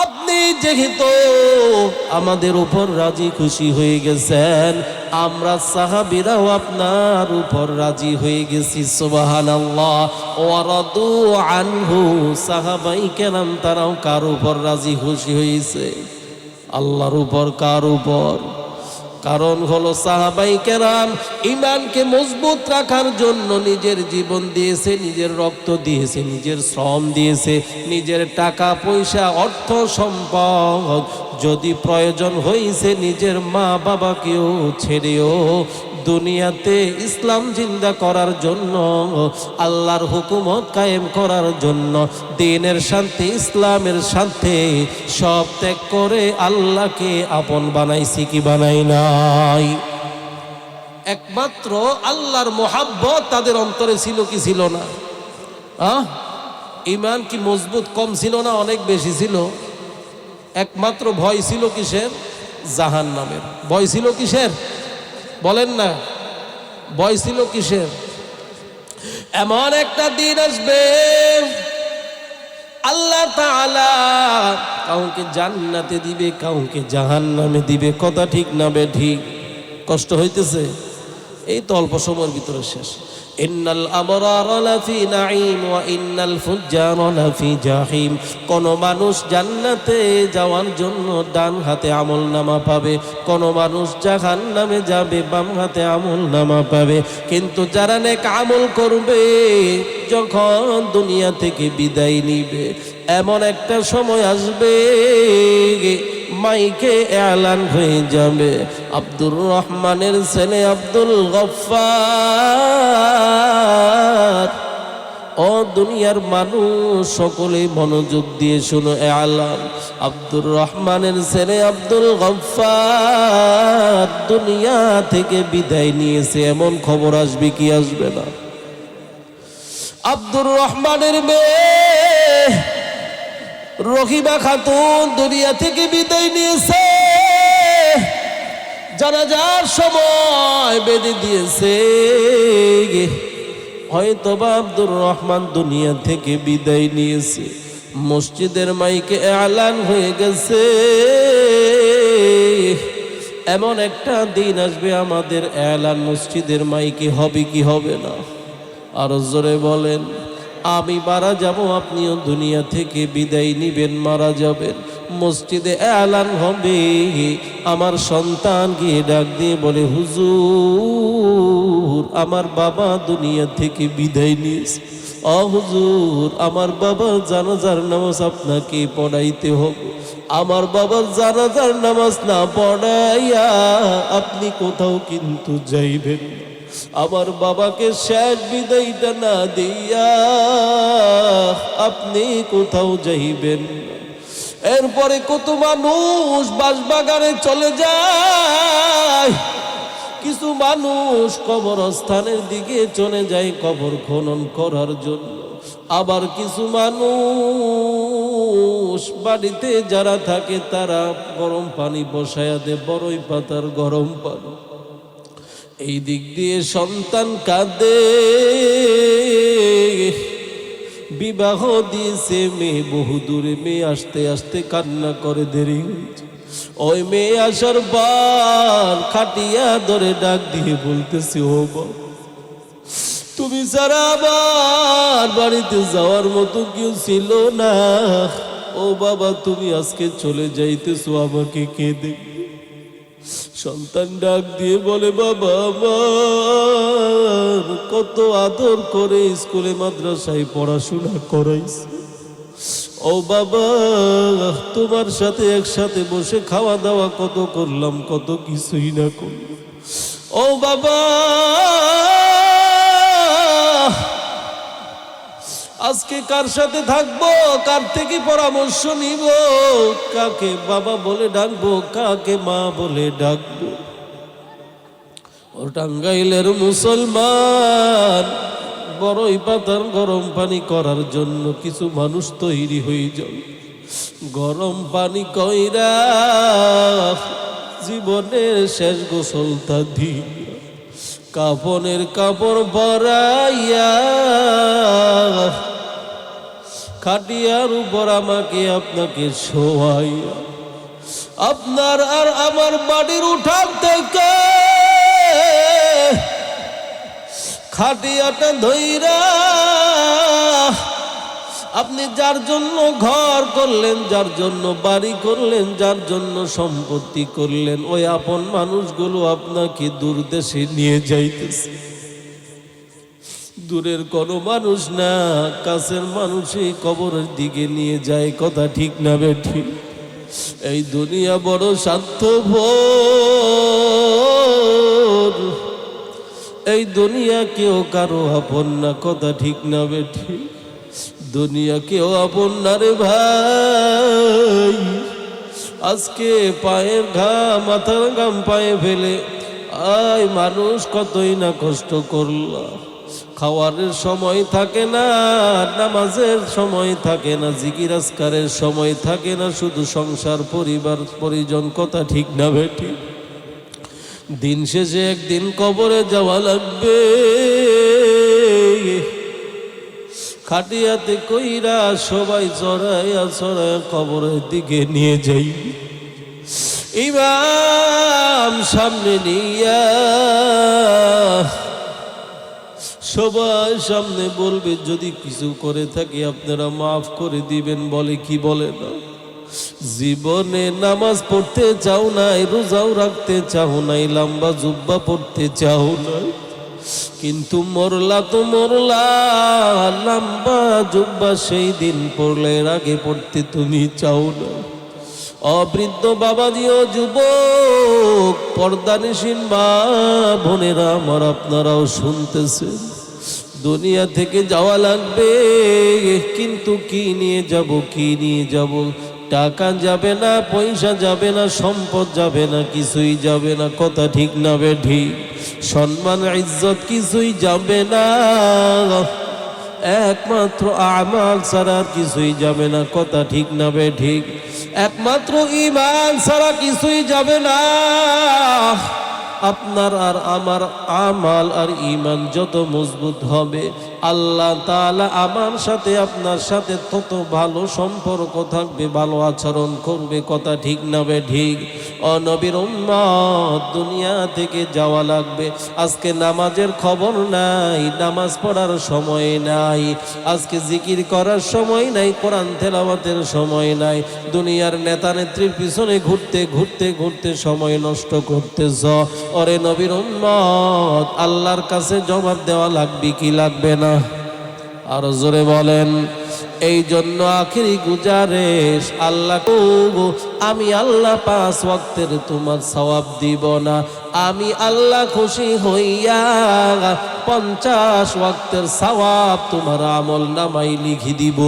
আপনি যেহেতু আমাদের উপর রাজি খুশি হয়ে গেছেন, আমরা সাহাবীরাও আপনার উপর রাজি হয়ে গেছি। সুবহানাল্লাহ। ওয়া রাদু আনহু, সাহাবাই কেরাম তারাও কার উপর রাজি খুশি হয়েছে? আল্লাহর উপর। কার উপর? কারণ হলো সাহাবাই কেরাম ঈমানকে মজবুত রাখার জন্য নিজের জীবন দিয়েছে, নিজের রক্ত দিয়েছে, নিজের শ্রম দিয়েছে, নিজের টাকা পয়সা অর্থ সম্পদ, যদি প্রয়োজন হয়েছে নিজের মা বাবাকেও ছেড়েও দুনিয়াতে ইসলাম জিন্দা করার জন্য, আল্লাহর হুকুমত কায়েম করার জন্য, দ্বীনের শান্তি ইসলামের সাথে সব ত্যাগ করে আল্লাহকে আপন বানাইছি কি বানাই নাই? একমাত্র আল্লাহর মোহাব্বত তাদের অন্তরে ছিল কি ছিল না? ঈমান কি মজবুত কম ছিল না অনেক বেশি ছিল? একমাত্র ভয় ছিল কিসের? জাহান্নামের। ভয় ছিল কিসের? বলেন না, ভয় ছিল কিসের? এমন একটা দিন আসবে আল্লাহ তাআলা কাউকে জান্নাতে দিবে, কাউকে জাহান্নামে দিবে। কথা ঠিক না বেঠিক? কষ্ট হইতেছে? এই তো অল্প সময়ের ভিতরে শেষ। ইন্নাল আবরারা লাফি নাঈম ওয়া ইন্নাল ফুজ্জারা লাফি জাহিম। কোন মানুষ জান্নাতে যাওয়ার জন্য ডান হাতে আমলনামা পাবে, কোন মানুষ জাহান্নামে যাবে বাম হাতে আমলনামা পাবে। কিন্তু যারা নেক আমল করবে, যখন দুনিয়া থেকে বিদায় নিবে, এমন একটা সময় আসবে মাইকে এলান হয়ে যাবে, আব্দুর রহমানের ছেলে আব্দুল গফফার, ও দুনিয়ার মানুষ সকলে মনোযোগ দিয়ে শোনো এলান, আব্দুর রহমানের ছেলে আব্দুল গফফার দুনিয়া থেকে বিদায় নিয়েছে। এমন খবর আসবে কি আসবে না? আব্দুর রহমানের মেয়ে রহিমা খাতুন দুনিয়া থেকে বিদায় নিয়েছে। জানাজার সময় বেঁধে দিয়েছে, হয়তোবা আব্দুর রহমান দুনিয়া থেকে বিদায় নিয়েছে, মসজিদের মাইকে এলান হয়ে গেছে এমন একটা দিন আসবে আমাদের এলান মসজিদের মাইকে হবে কি হবে না? আরো জোরে বলেন। আমি মারা যাব, আপনিও দুনিয়া থেকে বিদায় নিবেন, মারা যাবেন, মসজিদে এলান হবে। আমার সন্তান গিয়ে ডাক দিয়ে বলে, হুজুর আমার বাবা দুনিয়া থেকে বিদায় নিয়েছে, হুজুর আমার বাবার জানাজার নামাজ আপনাকে পড়াইতে হবে। আমার বাবার জানাজার নামাজ না পড়াইয়া আপনি কোথাও কিন্তু যাইবেন না। আমার বাবাকে শেষ বিদায়টা না দিয়া আপনি কোথাও যাইবেন না। এরপরে কত মানুষ বাসবাগানে চলে যায়, কিছু মানুষ কবরস্থানের দিকে চলে যায় কবর খনন করার জন্য, আবার কিছু মানুষ বাড়িতে যারা থাকে তারা গরম পানি বসায়া দেয়, বড়ই পাতার গরম পানি। এই দিক দিয়ে সন্তান কাঁদে, বিবাহ দিয়েছে মেয়ে, বহু দূরে মেয়ে আসতে আসতে কান্না করে দেরি হয়েছে। ওই মেয়ে আসার বার খাটিয়া ধরে ডাক দিয়ে বলতেছে, ও বাবা তুমি ছাড়া আমার বাড়িতে যাওয়ার মতো কেউ ছিল না, ও বাবা তুমি আজকে চলে যাইতেছো, আমাকে কে দেখবে? সন্তান ডাক দিয়ে বলে, বাবা আমার কত আদর করে স্কুলে মাদ্রাসায় পড়াশোনা করাইছে, ও বাবা তোমার সাথে একসাথে বসে খাওয়া দাওয়া কত করলাম, কত কিছুই না করলাম, ও বাবা আজকে কার সাথে থাকবো, কার থেকে পরামর্শ নিব, কাকে বাবা বলে ডাকবো, কাকে মা বলে ডাকবো? ও টাঙ্গাইলের মুসলমান, বড়ই পাতার গরম পানি করার জন্য কিছু মানুষ তৈরি হয়ে যাবে। গরম পানি কইরা জীবনের শেষ গোসলটা দিয়ে কাফনের কাপড় পরাইয়া খাটিয়ার উপর আমাকে আপনাকে শোয়াইয়া আপনার আর আমার বাড়ির উঠান থেকে খাটিয়াটা ধইরা আপনি যার জন্য ঘর করলেন, যার জন্য বাড়ি করলেন, যার জন্য সম্পত্তি করলেন, ওই আপন মানুষগুলো আপনাকে দূর দেশে নিয়ে যাইতেছে। দূরের কোনো মানুষ না, কাছের মানুষই কবরের দিকে নিয়ে যায়, কথা ঠিক না বেঠিক? এই দুনিয়া বড় স্বার্থপর, এই দুনিয়া কেউ কারো আপন না, কথা ঠিক না বেঠিক? দুনিয়া কেউ আপন না রে ভাই। আজকে পায়ের ঘাম, মাথার ঘাম পায়ে ফেলে আয় মানুষ কতই না কষ্ট করলা, খাওয়ারের সময় থাকে না, নামাজের সময় থাকে না, জিকির আজকারের সময় থাকে না, শুধু সংসার পরিবার পরিজন, কথা ঠিক না বেটি? দিন শেষে একদিন কবরে যাওয়া লাগবে। খাটিয়াতে কইরা সবাই চড়াইয়া চড়াইয়া কবরের দিকে নিয়ে যাই, ইমাম সামনে নিয়া সবাই সামনে বলবে, যদি কিছু করে থাকি আপনারা মাফ করে দিবেন। বলে কি বলে না? জীবনে নামাজ পড়তে চাও নাই, রোজাও রাখতে চাও নাই, লম্বা জুব্বা পড়তে চাও নাই, কিন্তু মরলা তো মরলা, লম্বা জুব্বা সেই দিন পড়লে আগে পড়তে তুমি চাও না। অবৃদ্ধ বাবাজি ও যুবক, পর্দানিসীন মা বোনেরা আমার, আপনারাও শুনতেছেন, দুনিয়া থেকে যাওয়া লাগবে, কিন্তু কি নিয়ে যাব, কি নিয়ে যাব? টাকা যাবে না, পয়সা যাবে না, সম্পদ যাবে না, কিছুই যাবে না, কথা ঠিক না বেঠি? সম্মান ইজ্জত কিছুই যাবে না, একমাত্র আমাল ছাড়া কিছুই যাবে না, কথা ঠিক না বেঠিক? একমাত্র ঈমান ছাড়া কিছুই যাবে না। আপনার আর আমার আমাল আর ঈমান যত মজবুত হবে, আল্লাহ তাআলা আমার সাথে আপনার সাথে তত ভালো সম্পর্ক থাকবে, ভালো আচরণ করবে। কথা ঠিক না বে ঠিক? ও নবীর উম্মত, দুনিয়া থেকে যাওয়া লাগবে। আজকে নামাজের খবর নাই, নামাজ পড়ার সময় নাই, আজকে জিকির করার সময় নাই, কোরআন তেলাওয়াতের সময় নাই। দুনিয়ার নেতা নেত্রীর পিছনে ঘুরতে ঘুরতে ঘুরতে সময় নষ্ট করতেছ। ওরে নবীর উম্মত, আল্লাহর কাছে জবাব দেওয়া লাগবে কি লাগবে না? আর জোরে বলেন। এই জন্য আখিরি গুজারিশ, আল্লাহ আমি আল্লাহ 5 ওয়াক্তের তোমার সওয়াব দিব না, আমি আল্লাহ খুশি হইয়া 50 ওয়াক্তের সওয়াব তোমার আমল নামাই লিখি দিব।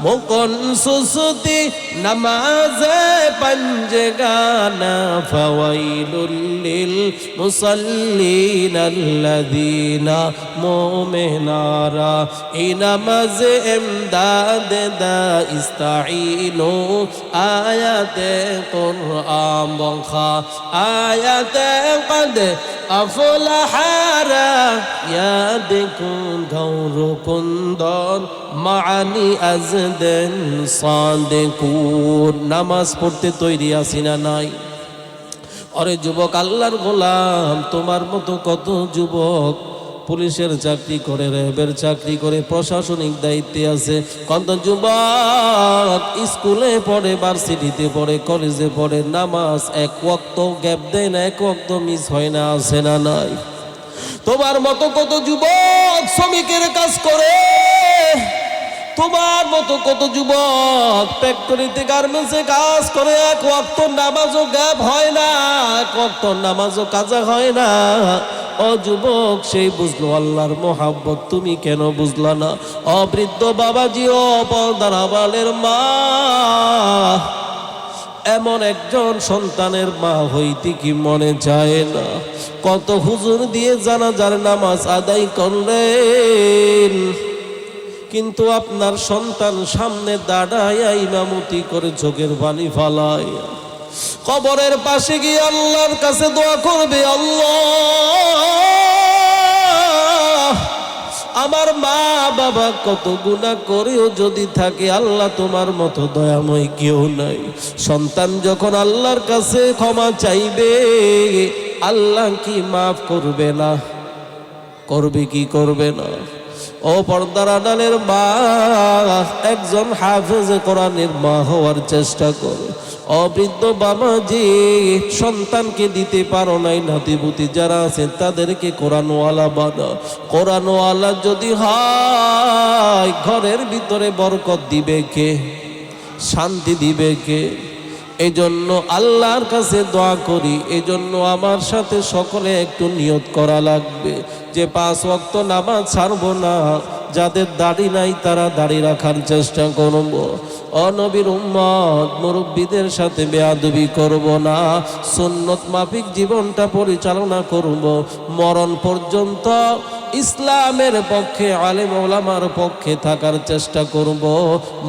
মোকন সুসুতি নামাজে পঞ্জগানা ফাওয়াইলুল লিল মুসাল্লিন আল্লাযীনা মুমিনারা এই নামাজে ইমদাদ দা ইস্তাঈনু আয়াতে কুরআন বখা আয়াতে কদ আফলাহারা ইয়াদকুন গৌরকুন্দর মাআনি আজদেন সাদেকুন। নামাজ পড়তে তৈরি আছি না নাই? অরে যুবক, আল্লাহর গোলাম, তোমার মতো কত যুবক পুলিশের চাকরি করে, র্যাবের চাকরি করে, প্রশাসনিক দায়িত্বে আছে। কত যুবক স্কুলে পড়ে, ভার্সিটিতে পড়ে, কলেজে পড়ে, নামাজ এক ওয়াক্ত গ্যাপ দেয় না, এক ওয়াক্ত মিস হয় না, আছে না নাই? তোমার মতো কত যুবক শ্রমিকের কাজ করে, তোমার মতো কত যুবক ফ্যাক্টরিতে গার্মেন্টসে কাজ করে, এক ওয়াক্ত নামাজও গ্যাপ হয় না, এক ওয়াক্ত নামাজও কাজা হয় না। ও যুবক, সেই বুঝলো আল্লাহর মোহাব্বত, তুমি কেন বুঝলা না? অবৃদ্ধ বাবাজি, ও পর্দার আবালের মা, এমন একজন সন্তানের মা হইতে কি মনে চায় না? কত হুজুর দিয়ে জানাজার নামাজ আদায় করলেন, কিন্তু আপনার সন্তান সামনে দাঁড়ায় ইমামতি করে চোখের পানি ফালায়, কবরের পাশে গিয়ে আল্লাহর কাছে দোয়া করবে, আল্লাহ আমার মা বাবা কত গুনাহ করেও যদি থাকে, আল্লাহ তোমার মতো দয়াময় কেউ নাই। সন্তান যখন আল্লাহর কাছে ক্ষমা চাইবে, আল্লাহ কি মাফ করবে না? করবে কি করবে না? ও পর্দার আড়ালের মা, একজন হাফেজে কোরআনের মা হওয়ার চেষ্টা করো। অবৃদ্ধ বাবাজি, সন্তানকে দিতে পারো নাই, নাতিপুতি যারা আছে তাদেরকে কোরআনওয়ালা বানাও। কোরআনওয়ালা যদি হয়, ঘরের ভিতরে বরকত দিবে কে? শান্তি দিবে কে? এই জন্য আল্লাহর কাছে দোয়া করি, এই জন্য আমার সাথে সকলে একটু নিয়ত করা লাগবে যে 5 ওয়াক্ত নামাজ ছাড়বো না। যাদের দাড়ি নাই তারা দাড়ি রাখার চেষ্টা করব। নবীর উম্মত, মুরব্বীদের সাথে বেয়াদবি করব না, সুন্নত মাফিক জীবনটা পরিচালনা করব। মরণ পর্যন্ত ইসলামের পক্ষে, আলেম ওলামার পক্ষে থাকার চেষ্টা করব।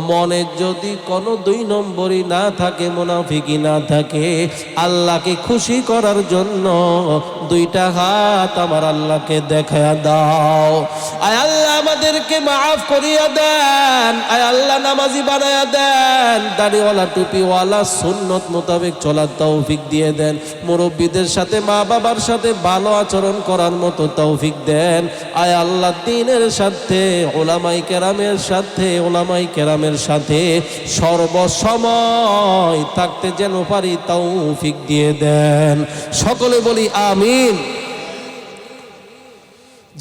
মনে যদি কোনো 2 নম্বরই না থাকে, মুনাফিকি না থাকে, আল্লাহকে খুশি করার জন্য 2টা হাত আমার আল্লাহকে দেখায়া দাও। আয় আল্লাহ আমাদেরকে মাফ করিয়া দেন, আয় আল্লাহ নামাজি বানায়া দেন, দাড়িওয়ালা টুপিওয়ালা সুন্নত মোতাবেক চলার তৌফিক দিয়ে দেন। মুরব্বীদের সাথে, মা বাবার সাথে ভালো আচরণ করার মতো তৌফিক দেন। আয় আল্লাহ দ্বীনের সাথে, ওলামাই কেরামের সাথে সর্বসময় থাকতে যেন পারি তৌফিক দিয়ে দেন। সকলে বলি আমিন।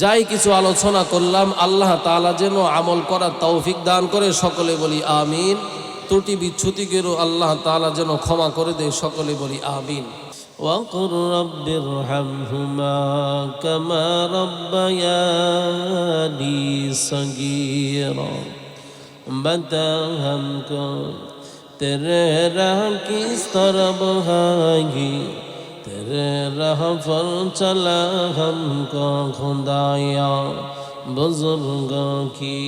যাই কিছু আলোচনা করলাম, আল্লাহ তাআলা যেন আমল করার তৌফিক দান করে। সকলে বলি আমিন। ত্রুটি বিচ্ছুতিকেরও আল্লাহ তাআলা যেন ক্ষমা করে দেয়। সকলে বলি আমিন। وقل رب ارحمهما كما ربياني صغيرا بتا हमको तेरे राह किस तरफ है, तेरे राह पर चला हमको खुदाया। बुजुर्गों की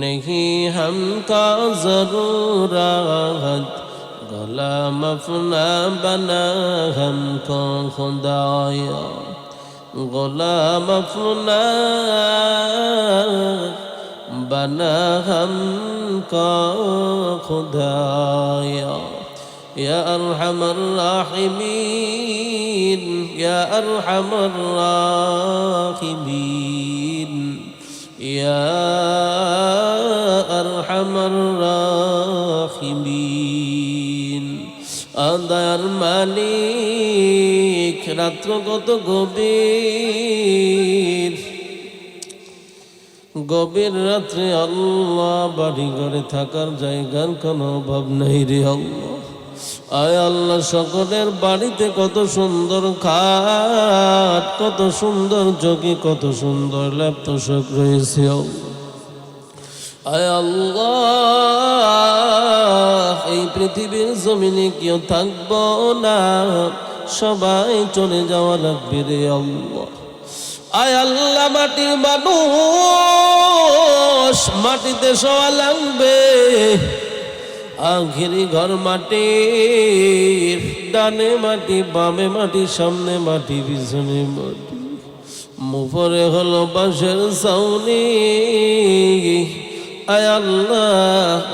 नहीं हमका जरूरत, غلام اپنا بنا ہم کو خدایا غلام اپنا بنا ہم کو خدایا یا ارحم الراحمین یا ارحم الراحمین یا ارحم الراحمین দয়ার মালিক রাত্র কত গভীর গভীর রাত্রে আল্লাহ বাড়ি ঘরে থাকার জায়গার কোনো অভাব নাই রে আল্লাহ আয় আল্লাহ সকলের বাড়িতে কত সুন্দর খাট কত সুন্দর চৌকি কত সুন্দর ল্যাপটপ রয়েছে আয় আল্লাহ এই পৃথিবীর জমিনে কেউ থাকবো না সবাই চলে যাওয়া লাগবে রে আল্লাহ আয় আল্লাহ মাটির মানুষ মাটিতে শোয়া লাগবে আখেরি ঘর মাটির ডানে মাটি বামে মাটি সামনে মাটি পিছনে মাটি মুফরে হলো বাঁশের ছাউনি আয় আল্লাহ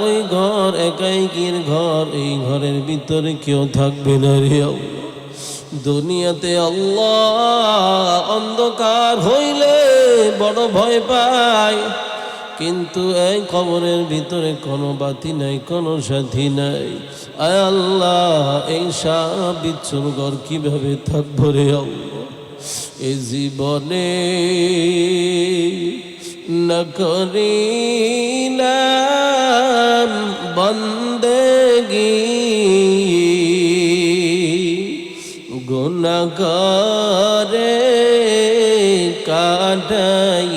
ওই ঘর একাইকির ঘর এই ঘরের ভিতরে কেউ থাকবে না রে আল্লাহ দুনিয়াতে আল্লাহ অন্ধকার হইলে বড় ভয় পায় কিন্তু এই কবরের ভিতরে কোনো বাতি নাই কোনো সাথী নাই আয় আল্লাহ এই সাপ বিচ্ছুর ঘর কিভাবে থাকবো রে আল্লাহ এই জীবনে না করিলাম বন্দেগী গুনাহ করে কাটাইলাম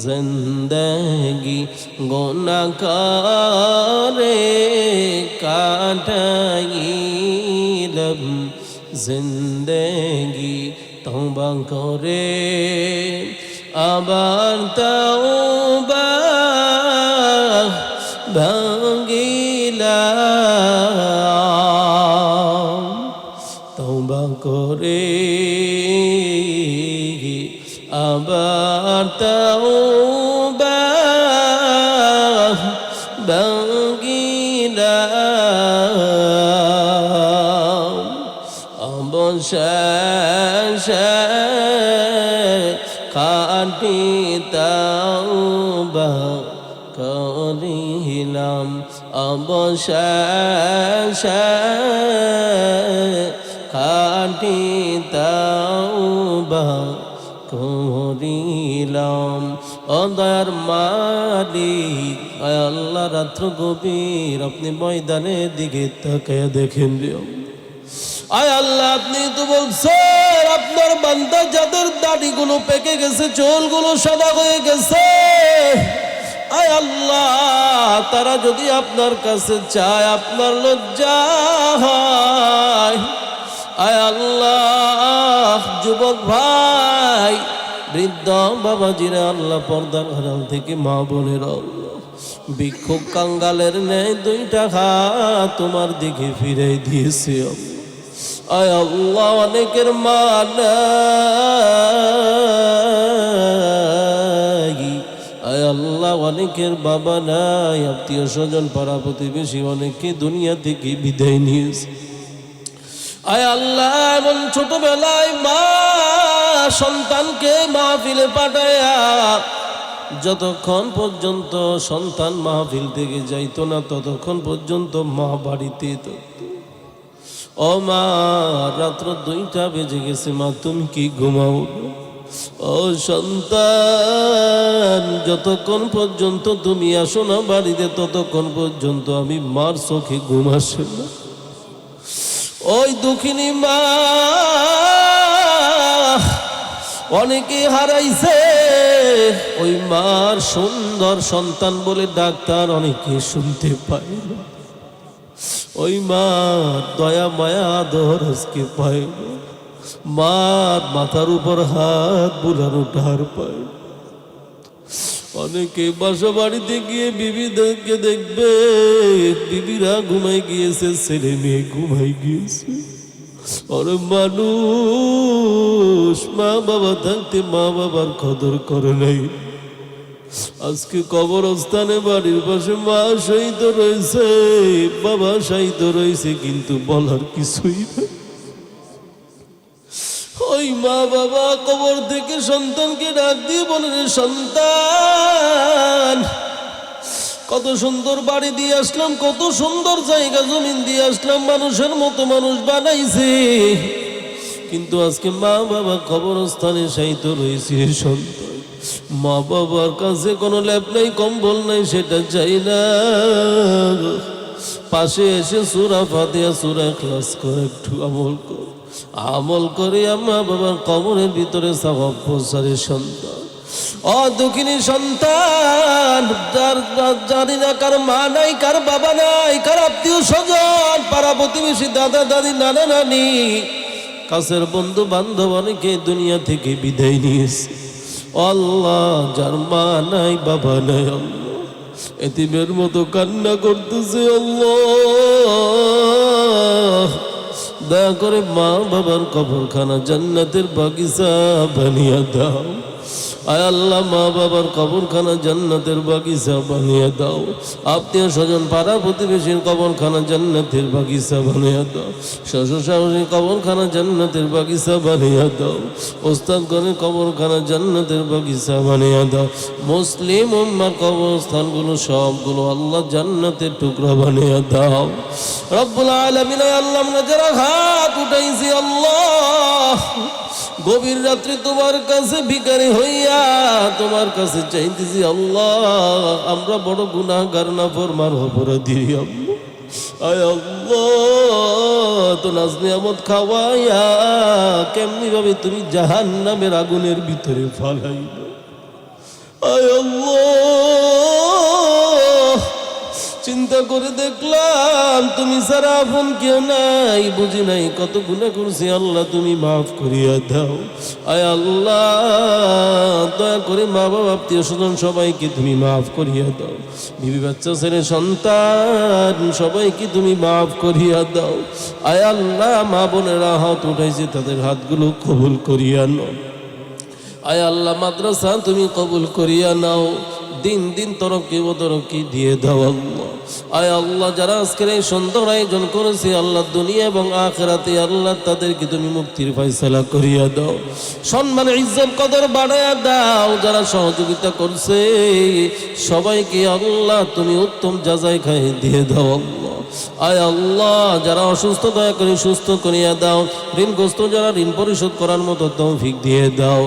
জিন্দগি গুনাহ করে কাটাইলাম জিন্দগি তওবা করে আবার তওবা ভাঙিলাম তওবা করে আবার তওবা ভাঙিলাম অবশেষে খাঁটি তওবা করিলাম অবশেষে খাঁটি তওবা করিলাম ও দয়ার মালিক আয় আল্লাহ রাত্র গভীর আপনি ময়দানের দিকে তাকায় দেখেন রে আয় আল্লাহ আপনি তো বলছেন আপনার বান্দা যাদের দাড়িগুলো পেকে গেছে চুলগুলো সাদা হয়ে গেছে আয় আল্লাহ তারা যদি আপনার কাছে চায় আপনার লজ্জা হয় আয় আল্লাহ যুবক ভাই বৃদ্ধ বাবাজিরা আল্লাহ পর্দার আড়াল থেকে মা বোনের আল্লাহ ভিক্ষুক কাঙ্গালের ন্যায় দুইটা হাত তোমার দিকে ফিরে দিয়েছে আয় আল্লাহ অনেকের মা নাই আয় আল্লাহ অনেকের বাবা নাই আত্মীয় স্বজন পাড়া প্রতিবেশী অনেকে দুনিয়া থেকে বিদায় নিয়েছে আয় আল্লাহ এমন ছোটবেলায় মা সন্তানকে মাহফিলে পাঠায়া যতক্ষণ পর্যন্ত সন্তান মাহফিল থেকে যাইতো না ততক্ষণ পর্যন্ত মা বাড়িতে ও মা রাত্র 2টা বেজে গেছে মা তুমি কি ঘুমাও ও সন্তান যতক্ষণ পর্যন্ত তুমি আসো না বাড়িতে ততক্ষণ পর্যন্ত আমি মার চোখে ঘুম আসে না ওই দুঃখিনী মা অনেকে হারাইছে ওই মার সুন্দর সন্তান বলে ডাক্তার অনেকে শুনতে পায় না ওই মা দয়া মায়া আদর আজকে পায় না মার মাথার উপর হাত বুলানো ঢার পায় ও অনেকে বাসা বাড়িতে গিয়ে বিবিদেরকে দেখবে, বিবিরা ঘুমাই গিয়েছে, ছেলে মেয়ে ঘুমাই গিয়েছে। আর মানুষ মা বাবা থাকতে মা বাবার কদর করে নাই। আজকে কবরস্থানে বাড়ির পাশে মা শহীদ রয়েছে, বাবা শহীদ রয়েছে, কিন্তু বলার কিছুই নেই। ওই মা বাবা কবর থেকে সন্তানকে ডাক দিয়ে বলে, রে সন্তান, কত সুন্দর বাড়ি দিয়ে আসলাম, কত সুন্দর জায়গা জমিন দিয়ে আসলাম, মানুষের মতো মানুষ বানাইছে, কিন্তু আজকে মা বাবা কবরস্থানে শায়িত রয়েছে। সন্তান, মা বাবার কাছে কোনো ল্যাপ নাই, কম্বল নাই, সেটা চাই না। পাশে এসে সূরা ফাতিহা সূরা ইখলাস করে একটু আমল কর, আমল করে মা বাবার কবরের ভিতরে সওয়াব পৌঁছারে। সন্তান, দুঃখিনী সন্তান, জানি না কার মা নাই, কার বাবা নাই, কার আত্মীয় স্বজন, পাড়া প্রতিবেশী, দাদা দাদি, নানা নানি, কাছের বন্ধু বান্ধব অনেকে দুনিয়া থেকে বিদায় নিয়েছে। আল্লাহ, যার মা নাই বাবা নাই, আল্লাহ এতিমের মতো কান্না করতেছে। আল্লাহ, দয়া করে মা বাবার কবরখানা জান্নাতের বাগিচা বানিয়ে দাও। আয় আল্লাহ, মা বাবার কবরখানা জান্নাতের বাগিচা বানিয়ে দাও। আত্মীয় স্বজন, পাড়া প্রতিবেশীর কবরখানা জান্নাতের বাগিচা বানিয়ে দাও। শ্বশুর শাশুড়ির কবরখানা জান্নাতের বাগিচা বানিয়ে দাও। ওস্তাদ গণের কবরখানা জান্নাতের বাগিচা বানিয়ে দাও। মুসলিম উম্মার কবরস্থানগুলো সবগুলো আল্লাহ জান্নাতের টুকরা বানিয়ে দাও। রব্বুল আলামিন, আল্লাহ আমরা যারা হাত উঠাইছি, আল্লাহ গভীর রাত্রে তোমার কাছে ভিখারি হইয়া তোমার কাছে চাইতেছি। আল্লাহ, আমরা বড় গুনাহগার, নাফরমান অপরাধী। আল্লাহ, আয় আল্লাহ, তো নাজ নিয়ামত খাওয়াইয়া কেমনি ভাবে তুমি জাহান্নামের আগুনের ভিতরে ফালাইলে। আয় আল্লাহ, চিন্তা করে দেখলাম তুমি ছাড়া আপন কেউ নাই, বুঝি নাই কত গুনাহ করছি। আল্লাহ, তুমি মাফ করিয়া দাও। আয় আল্লাহ, দয়া করে মা বাবা, আত্মীয় স্বজন সবাইকে তুমি মাফ করিয়া দাও। বিবি বাচ্চা, ছেলে সন্তান সবাইকে তুমি মাফ করিয়া দাও। আয় আল্লাহ, মা বোনেরা হাত উঠাইছে, তাদের হাতগুলো কবুল করিয়া নাও। আয় আল্লাহ, মাদ্রাসা তুমি কবুল করিয়া নাও। দিন দিন তরক্কি ও তরক্কি দিয়ে দাও। আল্লাহ, আয় আল্লাহ, যারা আজকের এই সুন্দর আয়োজন করেছে, আল্লাহ দুনিয়া এবং আখিরাতে আল্লাহ তাদেরকে তুমি মুক্তির ফয়সালা করিয়া দাও। সম্মান ইজ্জত কদর বাড়াইয়া দাও। যারা সহযোগিতা করছে সবাইকে আল্লাহ তুমি উত্তম যাচাই খাই দিয়ে দাও। আল্লাহ, আয় আল্লাহ, যারা অসুস্থ দয়া করে সুস্থ করিয়া দাও। ঋণগ্রস্ত যারা ঋণ পরিশোধ করার মতো তৌফিক দিয়ে দাও।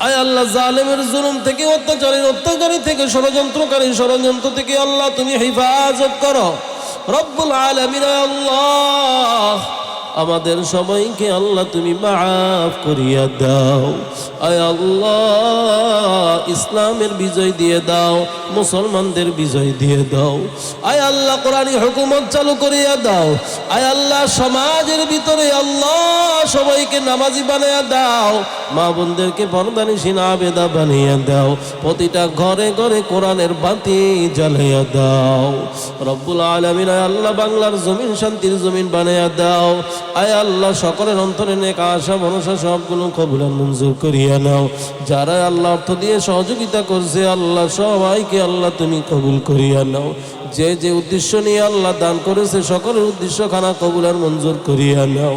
আয় আল্লাহ, জালেমের জুলুম থেকে, অত্যাচারী থেকে, ষড়যন্ত্রকারী ষড়যন্ত্র থেকে আল্লাহ তুমি হেফাজত করো। রব্বুল আলামিন, আল্লাহ আমাদের সবাইকে আল্লাহ তুমি মাফ করিয়া দাও। আয় আল্লাহ, ইসলামের বিজয় দিয়ে দাও, মুসলমানদের বিজয় দিয়ে দাও। আয় আল্লাহ, কোরআনী হুকুমত চালু করিয়া দাও। আয় আল্লাহ, সমাজের ভিতরে আল্লাহ সবাইকে নামাজি বানাইয়া দাও। মা বোনদেরকে পর্দানিশীন আবেদা বানিয়ে দাও। প্রতিটা ঘরে ঘরে কোরআনের বাতি জ্বালাইয়া দাও। রব্বুল আলামিন, আয় আল্লাহ, বাংলার জমিন শান্তির জমিন বানাইয়া দাও। আয় আল্লাহ, সকলের অন্তরে নেক আশা ভরসা সবগুলো কবুল মঞ্জুর করিয়া নাও। যারা আল্লাহ অর্থ দিয়ে সহযোগিতা করছে, আল্লাহ সবাইকে আল্লাহ তুমি কবুল করিয়া নাও। যে যে উদ্দেশ্য নিয়ে আল্লাহ দান করেছে, সকলের উদ্দেশ্য খানা কবুল আর মঞ্জুর করিয়া নাও।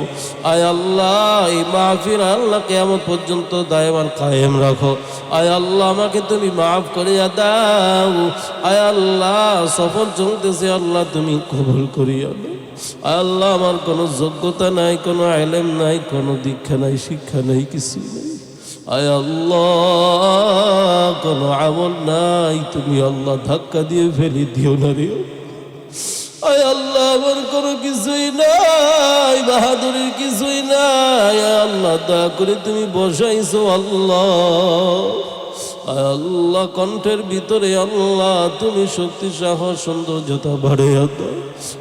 আয় আল্লাহ, এই মাহফিল আল্লাহ কিয়ামত পর্যন্ত দায়মান কায়েম রাখো। আয় আল্লাহ, আমাকে তুমি মাফ করিয়া দাও। আয় আল্লাহ, সফর চলতেছে, আল্লাহ তুমি কবুল করিয়া নাও। আল্লাহ, আমার কোনো যোগ্যতা নাই, কোনো ইলম নাই, কোনো দীক্ষা নাই, শিক্ষা নাই, কিছু নাই। আয় আল্লাহ, কোনো আমল নাই, তুমি আল্লাহ ধাক্কা দিয়ে ফেলে দিও না রে। আয় আল্লাহ, আমার কোনো কিছুই নাই, বাহাদুরির কিছুই নাই। আল্লাহ, দয়া করে তুমি বসাইছো। আল্লাহ, আয় আল্লাহ কণ্ঠের ভিতরে আল্লাহ তুমি শক্তি সাহস সৌন্দর্যতা বাড়িয়ে দাও।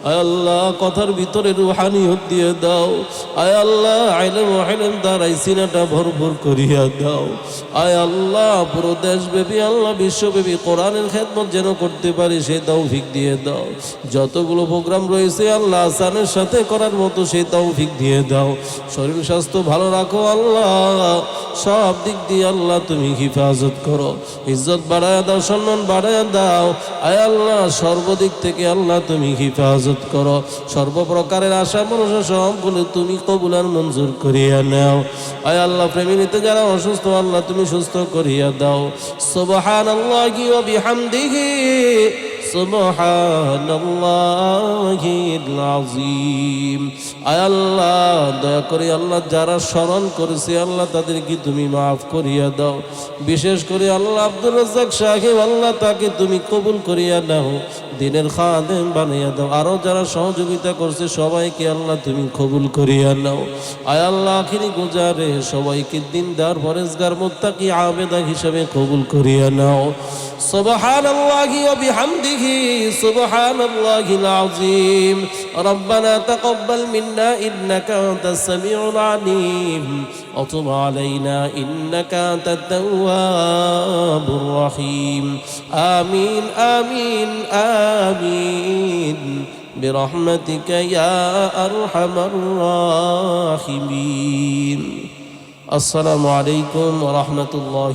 আয় আল্লাহ কথার ভিতরে রুহানিয়ত দিয়ে দাও। আয় আল্লাহ ইলম ও ইলম দ্বারাই সিনাটা ভরপুর করিয়া দাও। আয় আল্লাহ পুরো দেশব্যাপী আল্লাহ বিশ্বব্যাপী কোরআনের খেদমত যেন করতে পারি সেই তৌফিক দিয়ে দাও। যতগুলো প্রোগ্রাম রয়েছে আল্লাহ আসানের সাথে করার মতো সেই তৌফিক দিয়ে দাও। শরীর স্বাস্থ্য ভালো রাখো আল্লাহ, সব দিক দিয়ে আল্লাহ তুমি হিফাজত করো। ইজ্জত বাড়ায় দাও, সম্মান বাড়ায় দাও। আয় আল্লাহ সর্বদিক থেকে আল্লাহ তুমি হিফাজত করো। সর্বপ্রকারের আশা মনসা সবগুলো তুমি কবুল আর মঞ্জুর করিয়া নাও। আয় আল্লাহ প্রেমিনীতে যারা অসুস্থ আল্লাহ তুমি সুস্থ করিয়া দাও। সুবহানাল্লাহি ওয়া বিহামদিহি সুবহানাল্লাহিল আযীম। আয় আল্লাহ দয়া করে আল্লাহ যারা স্মরণ করেছে আল্লাহ তাদেরকে তুমি মাফ করিয়া দাও। বিশেষ করে আল্লাহ আব্দুর রাজ্জাক সাহেব আল্লাহ তাকে তুমি কবুল করিয়া নাও, দিনের খাদেম বানিয়ে দাও। আরো যারা সহযোগিতা করছে সবাইকে আল্লাহ তুমি কবুল করিয়া নাও। আয় আল্লাহ আখিরি গুজারে সবাইকে দিনদার পরেজগার মুত্তাকি আবেদা হিসেবে কবুল করিয়া নাও। সুবহানাল্লাহি ওয়া বিহামদিহি সুবহানাল্লাহিল আযীম। রব্বানা তাকাব্বাল মিন্না ইন্নাকা আনতাস সামিউল আলিম ওয়া তুব আলাইনা ইন্নাকা আনতাত তাওয়াবুর রহিম। আমিন আমিন আমিন বিরহমাতিকা ইয়া আরহামার রাহিমিন। আসসালামু আলাইকুম ওয়া রাহমাতুল্লাহ।